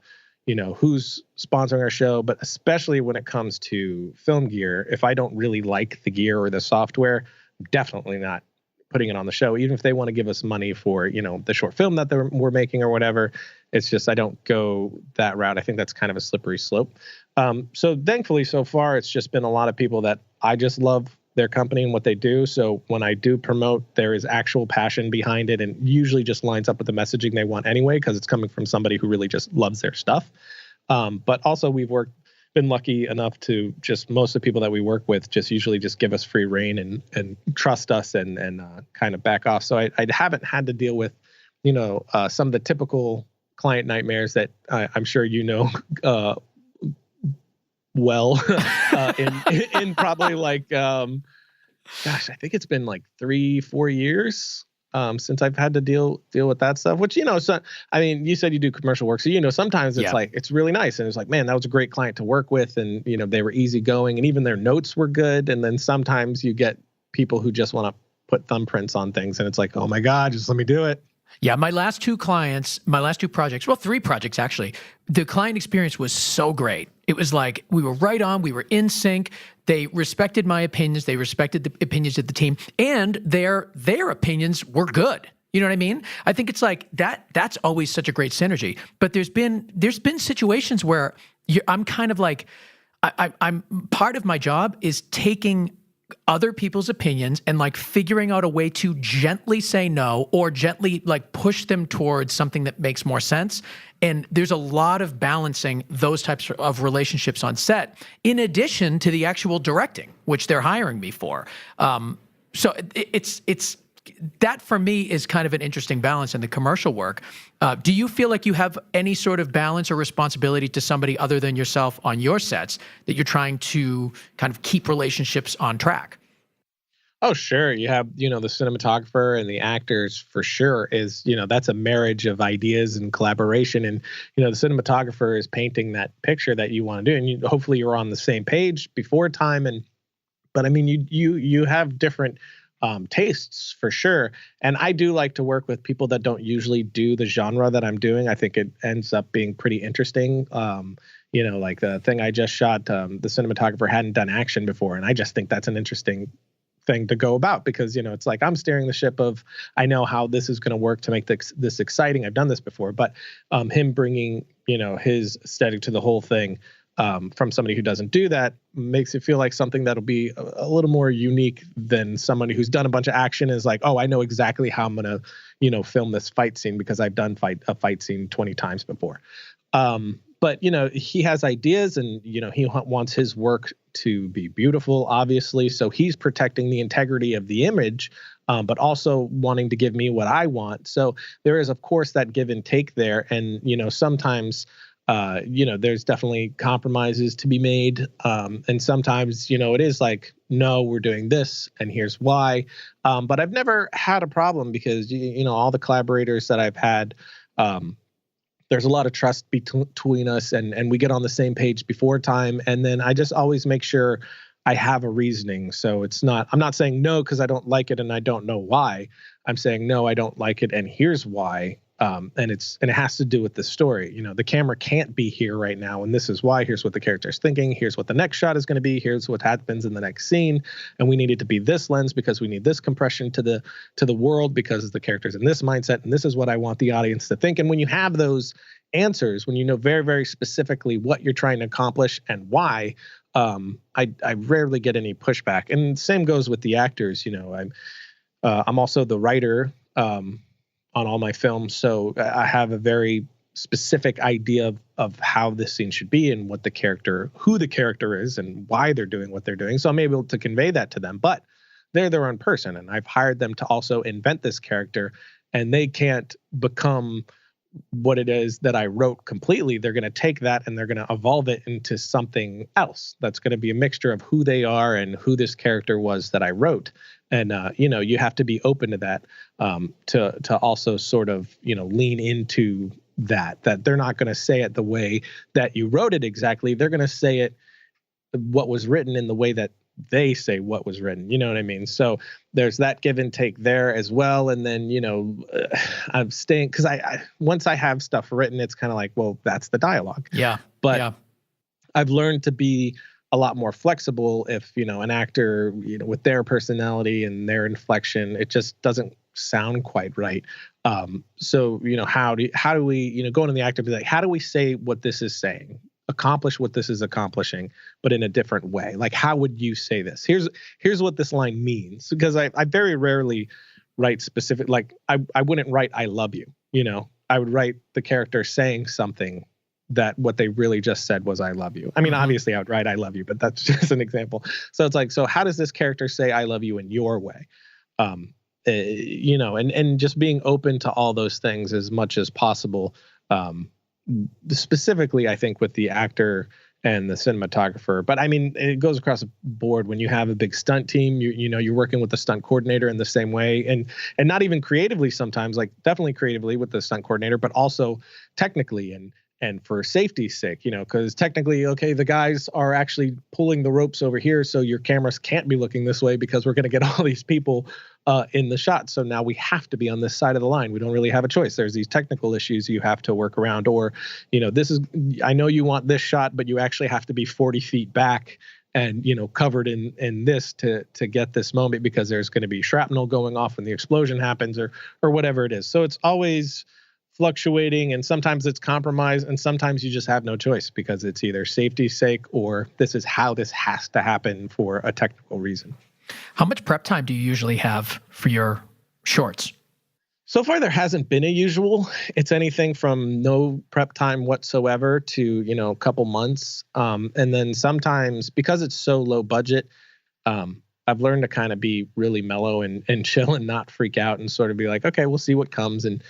who's sponsoring our show, but especially when it comes to film gear. If I don't really like the gear or the software, I'm definitely not putting it on the show, even if they want to give us money for, the short film that we're making or whatever. It's just, I don't go that route. I think that's kind of a slippery slope. So thankfully, so far, it's just been a lot of people that I just love their company and what they do. So when I do promote, there is actual passion behind it, and usually just lines up with the messaging they want anyway, because it's coming from somebody who really just loves their stuff. But also we've been lucky enough to just, most of the people that we work with just usually just give us free rein and trust us and kind of back off. So I haven't had to deal with, some of the typical client nightmares that I'm sure well, in probably like, I think it's been like 3-4 years since I've had to deal with that stuff, which, so, you said you do commercial work. So, sometimes it's like, it's really nice. And it's like, man, that was a great client to work with. And, they were easygoing, and even their notes were good. And then sometimes you get people who just want to put thumbprints on things. And it's like, oh my God, just let me do it. Yeah, my last two projects, well, 3 projects actually, the client experience was so great. It was like we were right on, we were in sync. They respected my opinions, they respected the opinions of the team, and their opinions were good. You know what I mean? I think it's like that's always such a great synergy. But there's been situations where I'm kind of like, I'm part of my job is taking other people's opinions and like figuring out a way to gently say no, or gently like push them towards something that makes more sense. And there's a lot of balancing those types of relationships on set, in addition to the actual directing, which they're hiring me for. So it's that for me is kind of an interesting balance in the commercial work. Do you feel like you have any sort of balance or responsibility to somebody other than yourself on your sets that you're trying to kind of keep relationships on track? Oh, sure. You have, the cinematographer and the actors for sure is, that's a marriage of ideas and collaboration. And, the cinematographer is painting that picture that you want to do. And hopefully you're on the same page before time. And But I mean, you have different tastes for sure. And I do like to work with people that don't usually do the genre that I'm doing. I think it ends up being pretty interesting. Like the thing I just shot, the cinematographer hadn't done action before. And I just think that's an interesting thing to go about because, it's like I'm steering the ship of, I know how this is going to work to make this exciting. I've done this before, but him bringing, his aesthetic to the whole thing from somebody who doesn't do that makes it feel like something that'll be a little more unique than somebody who's done a bunch of action is like, oh, I know exactly how I'm going to, film this fight scene because I've done a fight scene 20 times before. But, he has ideas and, he wants his work to be beautiful, obviously. So he's protecting the integrity of the image, but also wanting to give me what I want. So there is, of course, that give and take there. And, sometimes, there's definitely compromises to be made. And sometimes, it is like, no, we're doing this and here's why. But I've never had a problem because, all the collaborators that I've had, there's a lot of trust between us and we get on the same page before time. And then I just always make sure I have a reasoning. So I'm not saying no because I don't like it and I don't know why. I'm saying no, I don't like it and here's why. And it has to do with the story. The camera can't be here right now, and this is why. Here's what the character's thinking. Here's what the next shot is going to be. Here's what happens in the next scene. And we need it to be this lens because we need this compression to the world because the character's in this mindset, and this is what I want the audience to think. And when you have those answers, when you know very, very specifically what you're trying to accomplish and why, I rarely get any pushback. And same goes with the actors. I'm also the writer. On all my films. So I have a very specific idea of how this scene should be and who the character is and why they're doing what they're doing. So I'm able to convey that to them, but they're their own person. And I've hired them to also invent this character and they can't become what it is that I wrote completely. They're going to take that and they're going to evolve it into something else. That's going to be a mixture of who they are and who this character was that I wrote. And, you have to be open to that, to also sort of, lean into that they're not going to say it the way that you wrote it exactly. They're going to say it, what was written in the way that they say what was written. You know what I mean? So there's that give and take there as well. And then, I'm staying because once I have stuff written, it's kind of like, well, that's the dialogue. Yeah. But yeah. I've learned to be a lot more flexible if, an actor, with their personality and their inflection, it just doesn't sound quite right. So, how do we, go into the actor, be like, how do we say what this is saying? Accomplish what this is accomplishing, but in a different way. Like, how would you say this? Here's what this line means. Because I very rarely write specific, like I wouldn't write, I love you, I would write the character saying something that what they really just said was, I love you. I mean, obviously I would write, I love you, but that's just an example. So it's like, so how does this character say, I love you in your way? And just being open to all those things as much as possible. Specifically, I think with the actor and the cinematographer, but I mean, it goes across the board. When you have a big stunt team, you're working with the stunt coordinator in the same way, and not even creatively sometimes, like definitely creatively with the stunt coordinator, but also technically and for safety's sake, because technically, okay, the guys are actually pulling the ropes over here, so your cameras can't be looking this way because we're going to get all these people in the shot. So now we have to be on this side of the line. We don't really have a choice. There's these technical issues you have to work around, or, I know you want this shot, but you actually have to be 40 feet back and, covered in this to get this moment because there's going to be shrapnel going off when the explosion happens or whatever it is. So it's always fluctuating, and sometimes it's compromise, and sometimes you just have no choice because it's either safety's sake or this is how this has to happen for a technical reason. How much prep time do you usually have for your shorts? So far, there hasn't been a usual. It's anything from no prep time whatsoever to, a couple months. And then sometimes, because it's so low budget, I've learned to kind of be really mellow and chill and not freak out and sort of be like, okay, we'll see what comes. And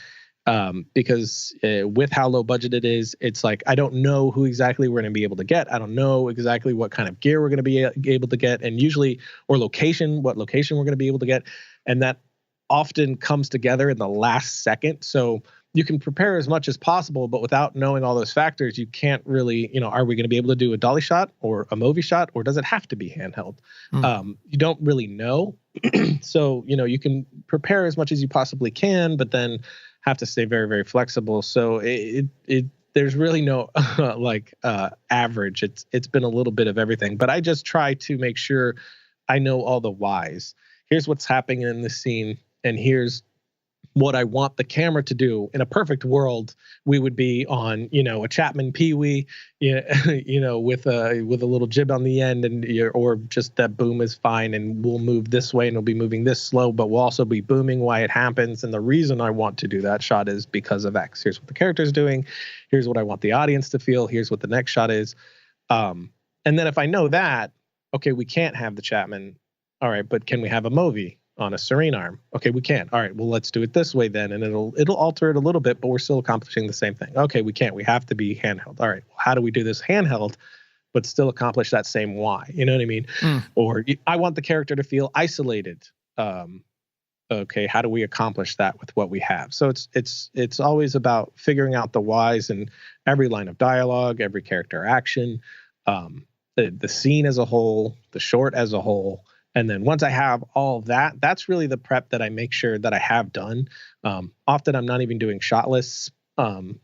because with how low budget it is, it's like, I don't know who exactly we're going to be able to get. I don't know exactly what kind of gear we're going to be able to get, and usually, or what location we're going to be able to get. And that often comes together in the last second. So you can prepare as much as possible, but without knowing all those factors, you can't really, are we going to be able to do a dolly shot or a movie shot, or does it have to be handheld? You don't really know. So, you can prepare as much as you possibly can, but then have to stay very, very flexible. So there's really no average. It's been a little bit of everything, but I just try to make sure I know all the whys. Here's what's happening in the scene, and here's what I want the camera to do. In a perfect world, we would be on, a Chapman Pee-wee, with a little jib on the end, and or just that boom is fine, and we'll move this way, and it'll be moving this slow, but we'll also be booming while it happens. And the reason I want to do that shot is because of X. Here's what the character's doing. Here's what I want the audience to feel. Here's what the next shot is. And then if I know that, okay, we can't have the Chapman. All right, but can we have a movie on a serene arm? Okay, we can. All right, well, let's do it this way then, and it'll alter it a little bit, but we're still accomplishing the same thing. Okay, we can't. We have to be handheld. All right, well, how do we do this handheld, but still accomplish that same why? You know what I mean? Or I want the character to feel isolated. Okay, how do we accomplish that with what we have? So it's always about figuring out the whys in every line of dialogue, every character action, the scene as a whole, the short as a whole. And then once I have all of that, that's really the prep that I make sure that I have done. Often I'm not even doing shot lists.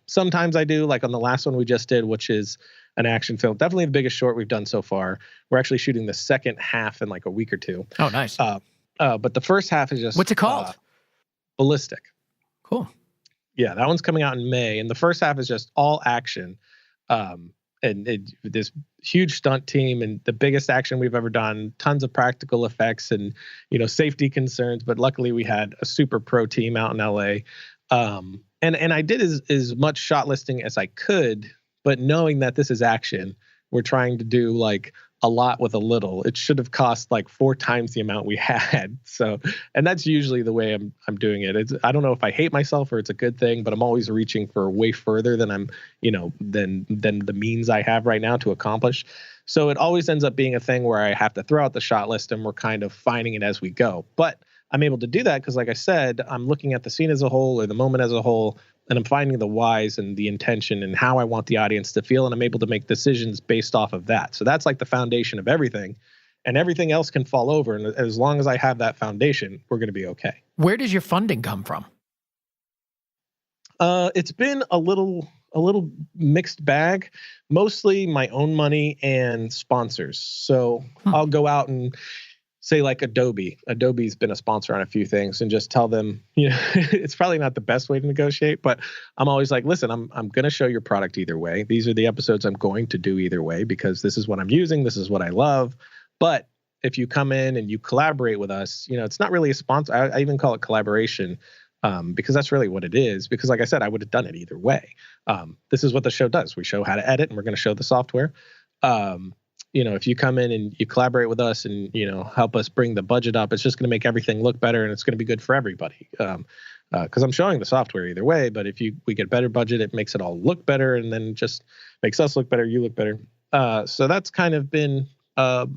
Sometimes I do, like on the last one we just did, which is an action film. Definitely the biggest short we've done so far. We're actually shooting the second half in like a week or two. Oh, nice. But the first half is just... What's it called? Ballistic. Cool. Yeah, that one's coming out in May. And the first half is just all action. And this huge stunt team and the biggest action we've ever done, tons of practical effects and, safety concerns. But luckily we had a super pro team out in LA. And I did as much shot listing as I could, but knowing that this is action, we're trying to do like a lot with a little. It should have cost like 4 times the amount we had. So, and that's usually the way I'm doing it. I don't know if I hate myself or it's a good thing, but I'm always reaching for way further than I'm, than the means I have right now to accomplish. So it always ends up being a thing where I have to throw out the shot list and we're kind of finding it as we go. But I'm able to do that because, like I said, I'm looking at the scene as a whole or the moment as a whole, and I'm finding the whys and the intention and how I want the audience to feel, and I'm able to make decisions based off of that. So that's like the foundation of everything, and everything else can fall over. And as long as I have that foundation, we're going to be okay. Where does your funding come from? It's been a little mixed bag, mostly my own money and sponsors. So I'll go out and say like Adobe. Adobe's been a sponsor on a few things, and just tell them, it's probably not the best way to negotiate, but I'm always like, listen, I'm going to show your product either way. These are the episodes I'm going to do either way because this is what I'm using. This is what I love. But if you come in and you collaborate with us, it's not really a sponsor. I even call it collaboration because that's really what it is. Because like I said, I would have done it either way. This is what the show does. We show how to edit, and we're going to show the software. If you come in and you collaborate with us and, help us bring the budget up, it's just going to make everything look better, and it's going to be good for everybody. Because I'm showing the software either way, but if we get better budget, it makes it all look better, and then just makes us look better, you look better. So that's kind of been a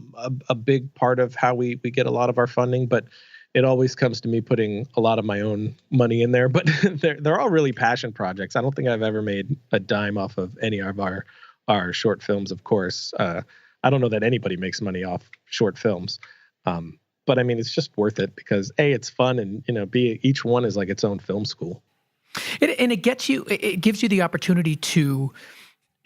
big part of how we get a lot of our funding, but it always comes to me putting a lot of my own money in there. But they're all really passion projects. I don't think I've ever made a dime off of any of our short films, of course. I don't know that anybody makes money off short films. But I mean, it's just worth it because A, it's fun, and, B, each one is like its own film school. And it gives you the opportunity to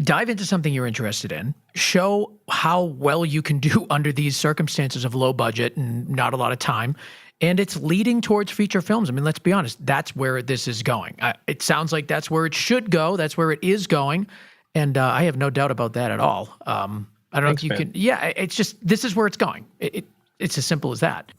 dive into something you're interested in, show how well you can do under these circumstances of low budget and not a lot of time. And it's leading towards feature films. I mean, let's be honest, that's where this is going. It sounds like that's where it should go. That's where it is going. And I have no doubt about that at all. I don't know if you can. Yeah, it's just, this is where it's going. It's as simple as that.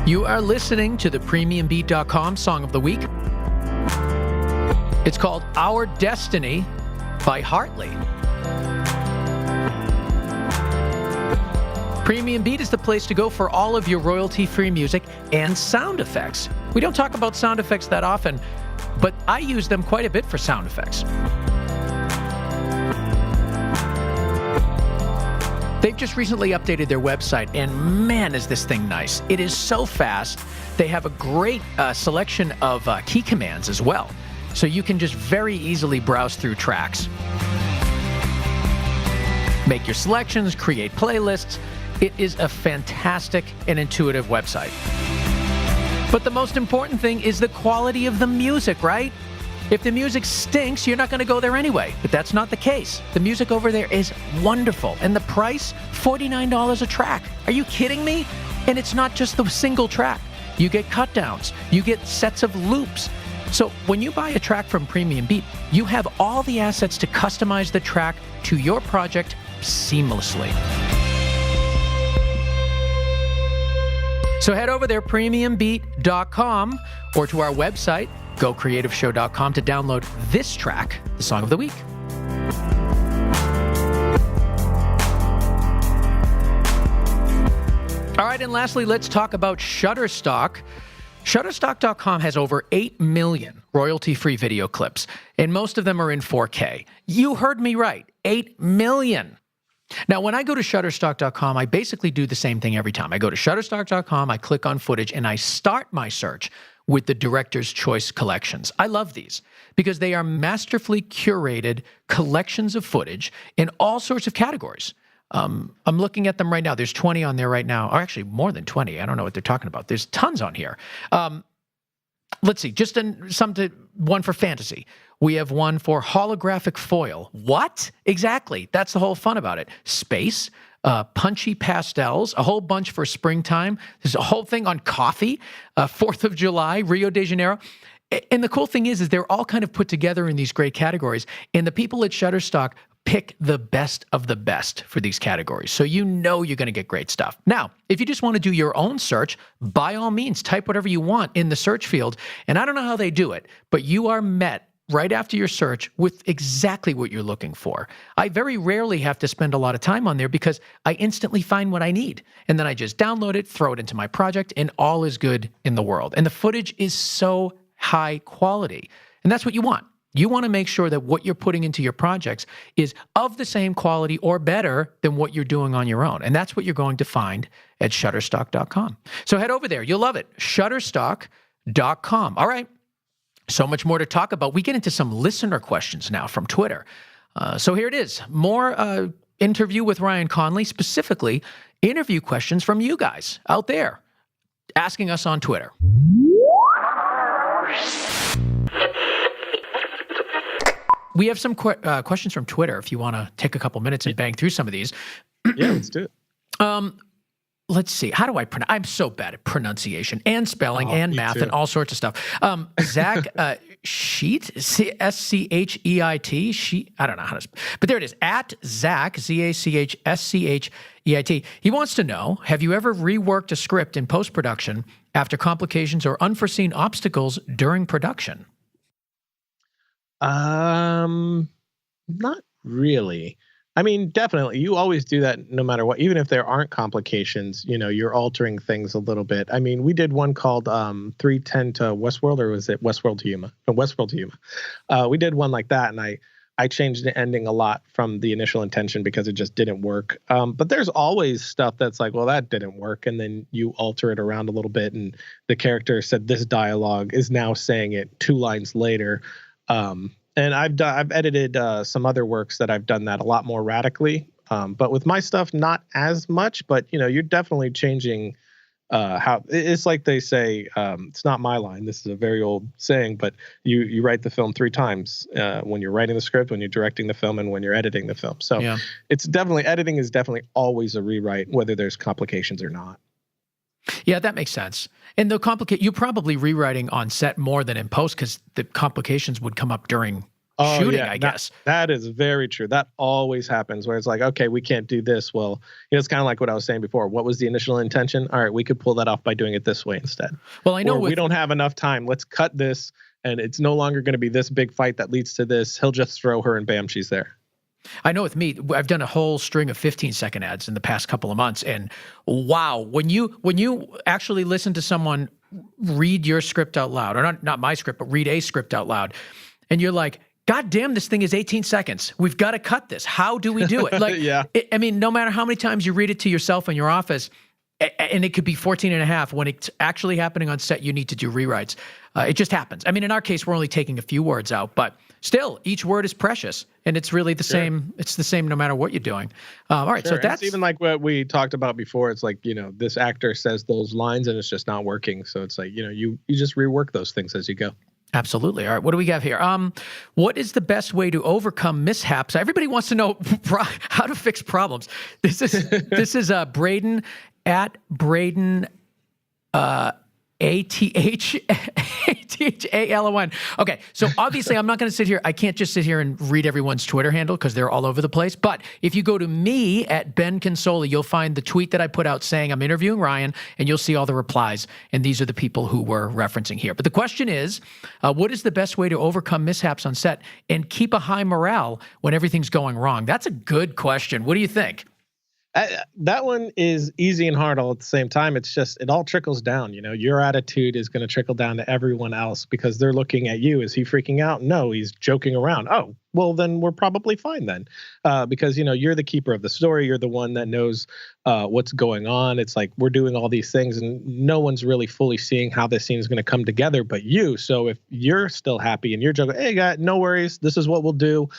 You are listening to the PremiumBeat.com Song of the Week. It's called Our Destiny by Hartley. Premium Beat is the place to go for all of your royalty-free music and sound effects. We don't talk about sound effects that often, but I use them quite a bit for sound effects. They've just recently updated their website, and man, is this thing nice. It is so fast. They have a great selection of key commands as well, so you can just very easily browse through tracks. Make your selections, create playlists. It is a fantastic and intuitive website. But the most important thing is the quality of the music, right? If the music stinks, you're not going to go there anyway. But that's not the case. The music over there is wonderful. And the price, $49 a track. Are you kidding me? And it's not just the single track. You get cut downs. You get sets of loops. So when you buy a track from Premium Beat, you have all the assets to customize the track to your project seamlessly. So head over there, premiumbeat.com, or to our website, gocreativeshow.com, to download this track, the Song of the Week. All right, and lastly, let's talk about Shutterstock. Shutterstock.com has over 8 million royalty-free video clips, and most of them are in 4K. You heard me right, 8 million. Now, when I go to Shutterstock.com, I basically do the same thing every time. I go to Shutterstock.com, I click on footage, and I start my search with the Director's Choice collections. I love these because they are masterfully curated collections of footage in all sorts of categories. I'm looking at them right now. There's 20 on there right now, or actually more than 20. I don't know what they're talking about. There's tons on here. Let's see, just one for fantasy. We have one for holographic foil. What? Exactly. That's the whole fun about it. Space, punchy pastels, a whole bunch for springtime. There's a whole thing on coffee, 4th of July, Rio de Janeiro. And the cool thing is they're all kind of put together in these great categories. And the people at Shutterstock pick the best of the best for these categories. So you know you're going to get great stuff. Now, if you just want to do your own search, by all means, type whatever you want in the search field. And I don't know how they do it, but you are met right after your search with exactly what you're looking for. I very rarely have to spend a lot of time on there because I instantly find what I need. And then I just download it, throw it into my project, and all is good in the world. And the footage is so high quality. And that's what you want. You want to make sure that what you're putting into your projects is of the same quality or better than what you're doing on your own. And that's what you're going to find at Shutterstock.com. So head over there. You'll love it. Shutterstock.com. All right. So much more to talk about. We get into some listener questions now from Twitter. So here it is. More interview with Ryan Connolly, specifically interview questions from you guys out there asking us on Twitter. We have some questions from Twitter if you want to take a couple minutes and bang through some of these. Yeah, let's do it. Let's see. How do I pronounce? I'm so bad at pronunciation and spelling and math and all sorts of stuff. Zach Sheet, S-C-H-E-I-T. I don't know how to spell, but there it is. At Zach, Z-A-C-H-S-C-H-E-I-T. He wants to know, have you ever reworked a script in post-production after complications or unforeseen obstacles during production? Not really. I mean, definitely, you always do that no matter what. Even if there aren't complications, you're altering things a little bit. I mean, we did one called 310 to Westworld, or was it Westworld to Yuma? No, Westworld to Yuma. We did one like that, and I changed the ending a lot from the initial intention because it just didn't work. But there's always stuff that's like, well, that didn't work, and then you alter it around a little bit, and the character said this dialogue is now saying it 2 lines later. And I've edited some other works that I've done that a lot more radically. But with my stuff, not as much. But you're definitely changing how it's like they say. It's not my line. This is a very old saying, but you write the film 3 times when you're writing the script, when you're directing the film, and when you're editing the film. So yeah. Editing is definitely always a rewrite, whether there's complications or not. Yeah, that makes sense. And you're probably rewriting on set more than in post because the complications would come up during shooting, I guess. That is very true. That always happens where it's like, okay, we can't do this. Well, it's kind of like what I was saying before. What was the initial intention? All right, we could pull that off by doing it this way instead. Well, I know we don't have enough time. Let's cut this, and it's no longer going to be this big fight that leads to this. He'll just throw her, and bam, she's there. I know with me, I've done a whole string of 15-second ads in the past couple of months, and wow, when you actually listen to someone read your script out loud, or not my script, but read a script out loud, and you're like, God damn, this thing is 18 seconds. We've got to cut this. How do we do it? Like, Yeah. I mean, no matter how many times you read it to yourself in your office, and it could be 14 and a half, when it's actually happening on set, you need to do rewrites. It just happens. I mean, in our case, we're only taking a few words out, but still, each word is precious, and it's really the same. It's the same no matter what you're doing. All right, so that's it's even like what we talked about before. It's like, this actor says those lines and it's just not working. So it's like, you just rework those things as you go. Absolutely. All right, what do we have here? What is the best way to overcome mishaps? Everybody wants to know how to fix problems. This is Braden at Braden. ATHALON. Okay, so obviously I'm not going to sit here. I can't just sit here and read everyone's Twitter handle because they're all over the place. But if you go to me at Ben Consoli, you'll find the tweet that I put out saying I'm interviewing Ryan, and you'll see all the replies. And these are the people who we're referencing here. But the question is, what is the best way to overcome mishaps on set and keep a high morale when everything's going wrong? That's a good question. What do you think? That one is easy and hard all at the same time. It's just, it all trickles down. Your attitude is going to trickle down to everyone else because they're looking at you. Is he freaking out? No, he's joking around. Oh, well, then we're probably fine then. Because, you're the keeper of the story. You're the one that knows what's going on. It's like we're doing all these things and no one's really fully seeing how this scene is going to come together but you. So if you're still happy and you're joking, hey, guy, no worries. This is what we'll do.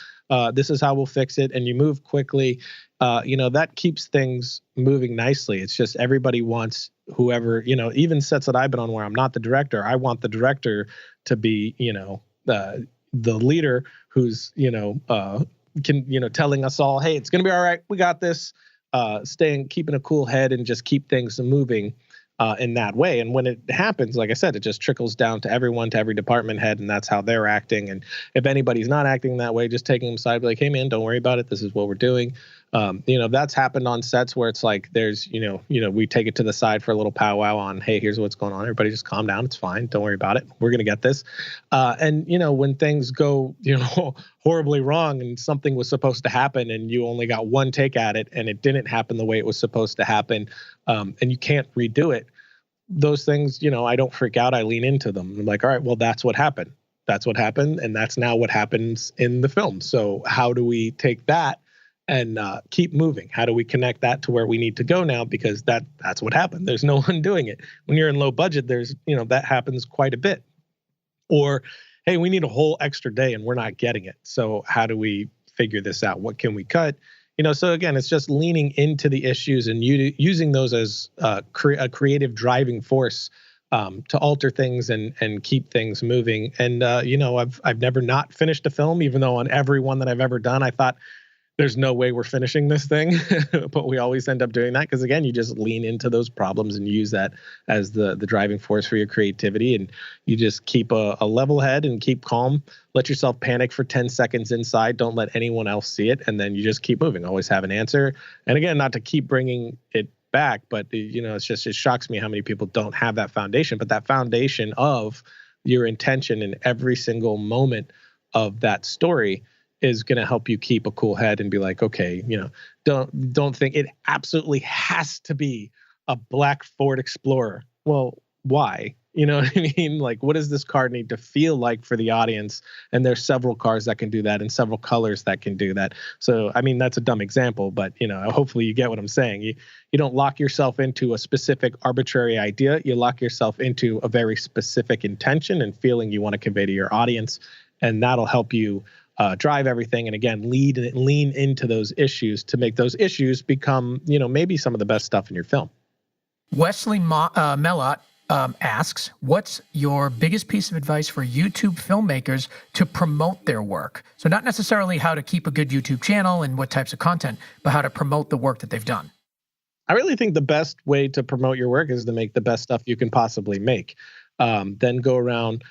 This is how we'll fix it. And you move quickly. That keeps things moving nicely. It's just everybody wants whoever, even sets that I've been on where I'm not the director. I want the director to be, the leader who's, telling us all, hey, it's going to be all right. We got this, keeping a cool head and just keep things moving in that way. And when it happens, like I said, it just trickles down to everyone, to every department head, and that's how they're acting. And if anybody's not acting that way, just taking them aside, be like, hey man, don't worry about it. This is what we're doing. That's happened on sets where it's like there's, we take it to the side for a little powwow on, hey, here's what's going on. Everybody just calm down. It's fine. Don't worry about it. We're going to get this. And when things go, horribly wrong and something was supposed to happen and you only got one take at it and it didn't happen the way it was supposed to happen, and you can't redo it, those things, I don't freak out. I lean into them. I'm like, all right, well, that's what happened. That's what happened. And that's now what happens in the film. So how do we take that and keep moving? How do we connect that to where we need to go now? Because that's what happened. There's no one doing it. When you're in low budget, there's, that happens quite a bit. Or, hey, we need a whole extra day and we're not getting it. So how do we figure this out? What can we cut? So again, it's just leaning into the issues and using those as a creative driving force to alter things and keep things moving. And I've never not finished a film, even though on every one that I've ever done, I thought there's no way we're finishing this thing, but we always end up doing that because again, you just lean into those problems and use that as the driving force for your creativity, and you just keep a level head and keep calm. Let yourself panic for 10 seconds inside. Don't let anyone else see it, and then you just keep moving. Always have an answer. And again, not to keep bringing it back, but it shocks me how many people don't have that foundation. But that foundation of your intention in every single moment of that story is going to help you keep a cool head and be like, okay, don't think it absolutely has to be a black Ford Explorer. Well, why? You know what I mean? Like, what does this car need to feel like for the audience? And there's several cars that can do that and several colors that can do that. So, I mean, that's a dumb example, but hopefully you get what I'm saying. You don't lock yourself into a specific arbitrary idea. You lock yourself into a very specific intention and feeling you want to convey to your audience. And that'll help you drive everything, and again, lean into those issues to make those issues become, maybe some of the best stuff in your film. Wesley Mellott asks, what's your biggest piece of advice for YouTube filmmakers to promote their work? So not necessarily how to keep a good YouTube channel and what types of content, but how to promote the work that they've done. I really think the best way to promote your work is to make the best stuff you can possibly make. Then go around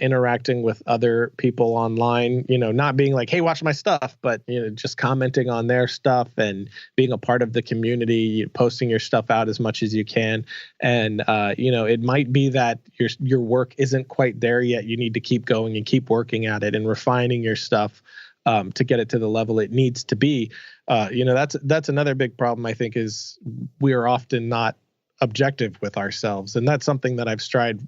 interacting with other people online, not being like, hey, watch my stuff, but, just commenting on their stuff and being a part of the community, posting your stuff out as much as you can. And, it might be that your work isn't quite there yet. You need to keep going and keep working at it and refining your stuff to get it to the level it needs to be. That's another big problem, I think, is we are often not objective with ourselves, and that's something that I've strived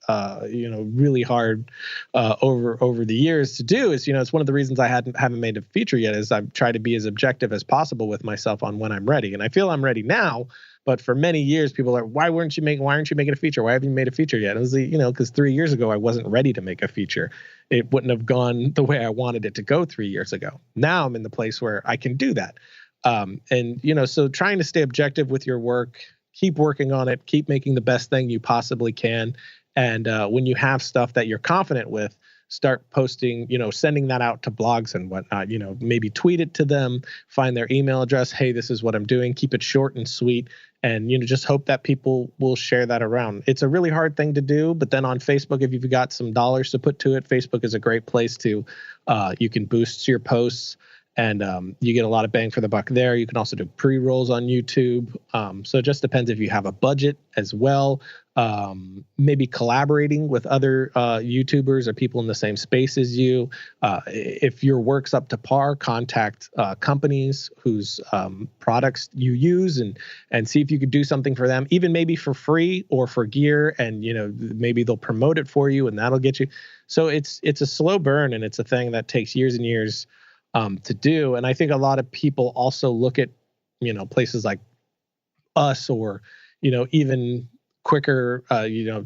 really hard over the years to do. Is it's one of the reasons I haven't made a feature yet, is I've tried to be as objective as possible with myself on when I'm ready, and I feel I'm ready now. But for many years, people are, why aren't you making a feature? Why haven't you made a feature yet? And it was because 3 years ago I wasn't ready to make a feature. It wouldn't have gone the way I wanted it to go 3 years ago. Now I'm in the place where I can do that. So trying to stay objective with your work, keep working on it, keep making the best thing you possibly can. And when you have stuff that you're confident with, start posting, sending that out to blogs and whatnot, maybe tweet it to them, find their email address. Hey, this is what I'm doing. Keep it short and sweet. And, just hope that people will share that around. It's a really hard thing to do, but then on Facebook, if you've got some dollars to put to it, Facebook is a great place to, you can boost your posts. And you get a lot of bang for the buck there. You can also do pre-rolls on YouTube. So it just depends if you have a budget as well. Maybe collaborating with other YouTubers or people in the same space as you. If your work's up to par, contact companies whose products you use and see if you could do something for them, even maybe for free or for gear. And maybe they'll promote it for you, and that'll get you. So it's a slow burn, and it's a thing that takes years and years to do. And I think a lot of people also look at, places like us or, even quicker,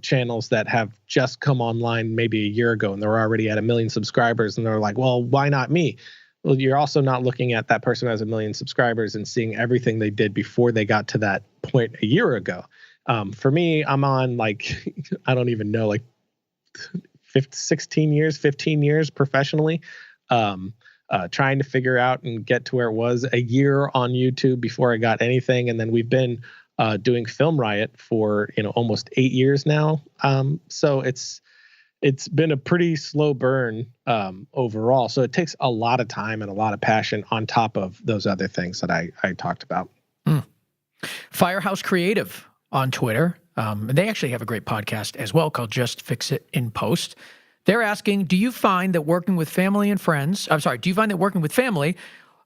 channels that have just come online maybe a year ago and they're already at 1 million subscribers. And they're like, well, why not me? Well, you're also not looking at that person who has 1 million subscribers and seeing everything they did before they got to that point a year ago. For me, I'm on I don't even know, 15 years professionally. Trying to figure out and get to where it was a year on YouTube before I got anything. And then we've been doing Film Riot for, almost 8 years now. So it's been a pretty slow burn overall. So it takes a lot of time and a lot of passion on top of those other things that I talked about. Firehouse Creative on Twitter. They actually have a great podcast as well called Just Fix It in Post. They're asking, do you find that working with family,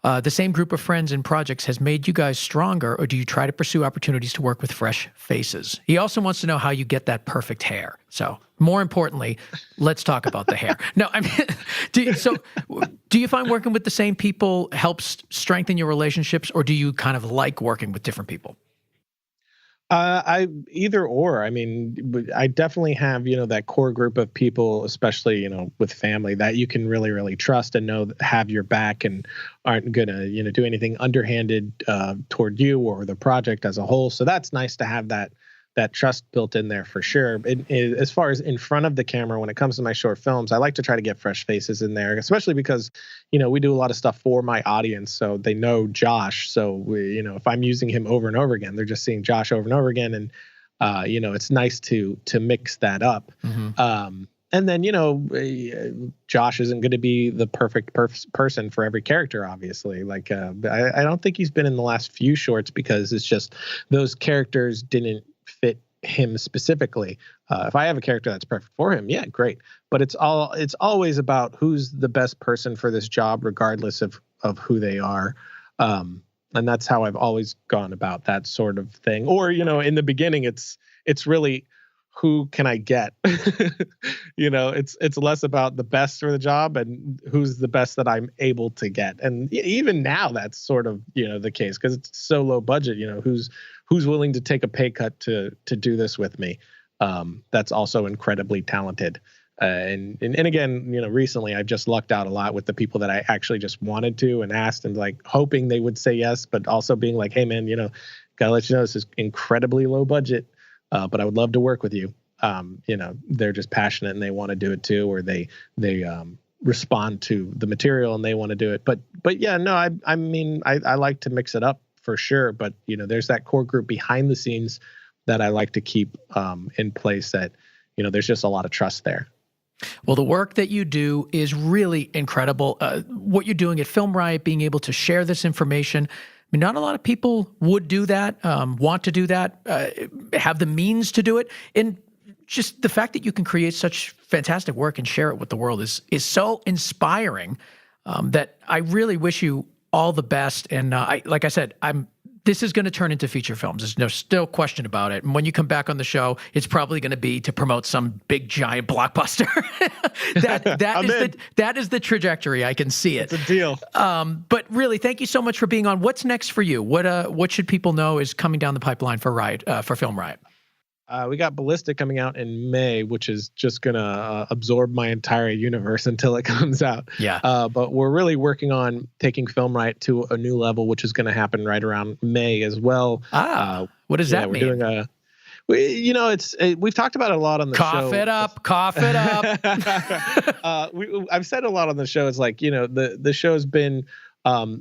the same group of friends and projects has made you guys stronger, or do you try to pursue opportunities to work with fresh faces? He also wants to know how you get that perfect hair. So more importantly, let's talk about the hair. No, I mean, do you find working with the same people helps strengthen your relationships, or do you kind of like working with different people? I either or. I mean, I definitely have, that core group of people, especially, with family that you can really, really trust and know have your back and aren't going to, do anything underhanded toward you or the project as a whole. So that's nice to have that trust built in there for sure. As far as in front of the camera, when it comes to my short films, I like to try to get fresh faces in there, especially because, we do a lot of stuff for my audience. So they know Josh. So, if I'm using him over and over again, they're just seeing Josh over and over again. And, it's nice to mix that up. Mm-hmm. And then, Josh isn't going to be the perfect person for every character, obviously. I don't think he's been in the last few shorts because it's just those characters didn't fit him specifically. If I have a character that's perfect for him, yeah, great. But it's always about who's the best person for this job, regardless of who they are. And that's how I've always gone about that sort of thing. Or, in the beginning, it's really who can I get? It's less about the best for the job and who's the best that I'm able to get. And even now that's sort of, the case because it's so low budget, who's willing to take a pay cut to do this with me. That's also incredibly talented. And again, recently I've just lucked out a lot with the people that I actually just wanted to and asked and hoping they would say yes, but also being like, hey man, gotta let you know this is incredibly low budget. But I would love to work with you. They're just passionate and they want to do it too, or they respond to the material and they want to do it. But yeah, no, I like to mix it up for sure. But there's that core group behind the scenes that I like to keep in place. That there's just a lot of trust there. Well, the work that you do is really incredible. What you're doing at Film Riot, being able to share this information. I mean, not a lot of people would do that, want to do that, have the means to do it. And just the fact that you can create such fantastic work and share it with the world is so inspiring that I really wish you all the best. And like I said, I'm this is going to turn into feature films. There's no still question about it. And when you come back on the show, it's probably going to be to promote some big giant blockbuster. that is the trajectory. I can see it. It's a deal. But really, thank you so much for being on. What's next for you? What should people know is coming down the pipeline for Film Riot? We got Ballistic coming out in May, which is just going to absorb my entire universe until it comes out. Yeah. But we're really working on taking Film Riot to a new level, which is going to happen right around May as well. What does that mean? We're doing we've talked about it a lot on the show. Cough it up. I've said a lot on the show. It's like, the show's been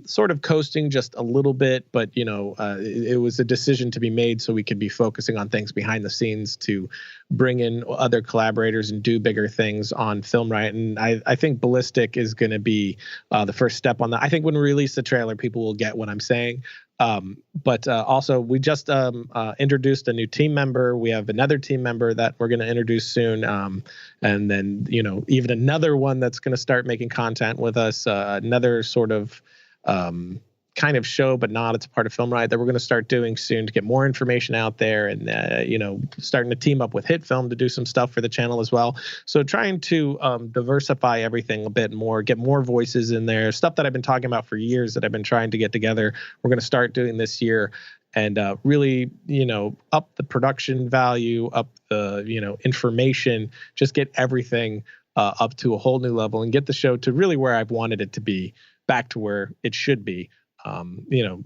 sort of coasting just a little bit, but it was a decision to be made so we could be focusing on things behind the scenes to bring in other collaborators and do bigger things on Film Riot. And I think Ballistic is going to be the first step on that. I think when we release the trailer, people will get what I'm saying. But also, we just introduced a new team member. We have another team member that we're going to introduce soon. And then, even another one that's going to start making content with us, another sort of kind of show, but not. It's a part of Film Riot that we're going to start doing soon to get more information out there, and starting to team up with Hit Film to do some stuff for the channel as well. So trying to diversify everything a bit more, get more voices in there, stuff that I've been talking about for years that I've been trying to get together. We're going to start doing this year, and really, up the production value, up the information, just get everything up to a whole new level, and get the show to really where I've wanted it to be, back to where it should be.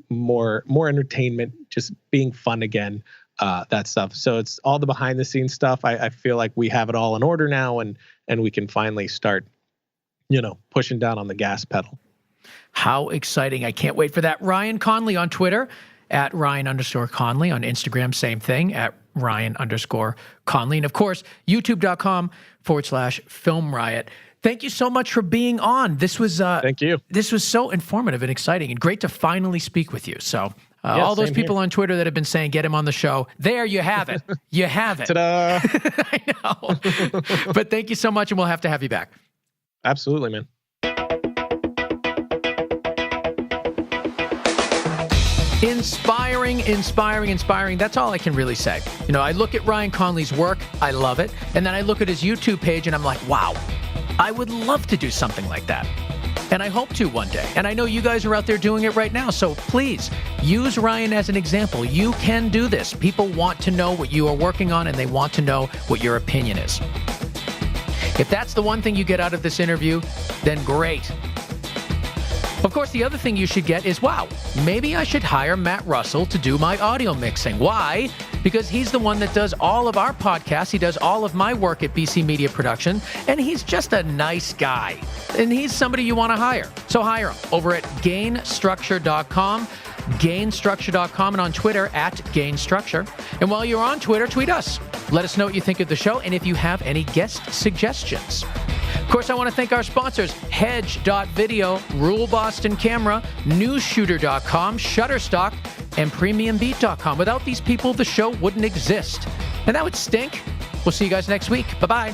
More entertainment, just being fun again, that stuff. So it's all the behind the scenes stuff. I feel like we have it all in order now, and we can finally start, pushing down on the gas pedal. How exciting. I can't wait for that. Ryan Connolly on Twitter, at Ryan_Connolly. On Instagram, same thing, at Ryan_Connolly. And of course, youtube.com/Film Riot. Thank you so much for being on. This was thank you. This was so informative and exciting, and great to finally speak with you. So all those people here on Twitter that have been saying, get him on the show, there you have it. You have it. Ta-da. I know. But thank you so much, and we'll have to have you back. Absolutely, man. Inspiring. That's all I can really say. I look at Ryan Connolly's work. I love it. And then I look at his YouTube page, and I'm like, wow. I would love to do something like that. And I hope to one day. And I know you guys are out there doing it right now. So please use Ryan as an example. You can do this. People want to know what you are working on, and they want to know what your opinion is. If that's the one thing you get out of this interview, then great. Of course, the other thing you should get is, wow, maybe I should hire Matt Russell to do my audio mixing. Why? Because he's the one that does all of our podcasts. He does all of my work at BC Media Production, and he's just a nice guy. And he's somebody you want to hire. So hire him over at gainstructure.com, gainstructure.com, and on Twitter at gainstructure. And while you're on Twitter, tweet us. Let us know what you think of the show, and if you have any guest suggestions. Of course, I want to thank our sponsors, Hedge.video, Rule Boston Camera, Newsshooter.com, Shutterstock, and PremiumBeat.com. Without these people, the show wouldn't exist. And that would stink. We'll see you guys next week. Bye-bye.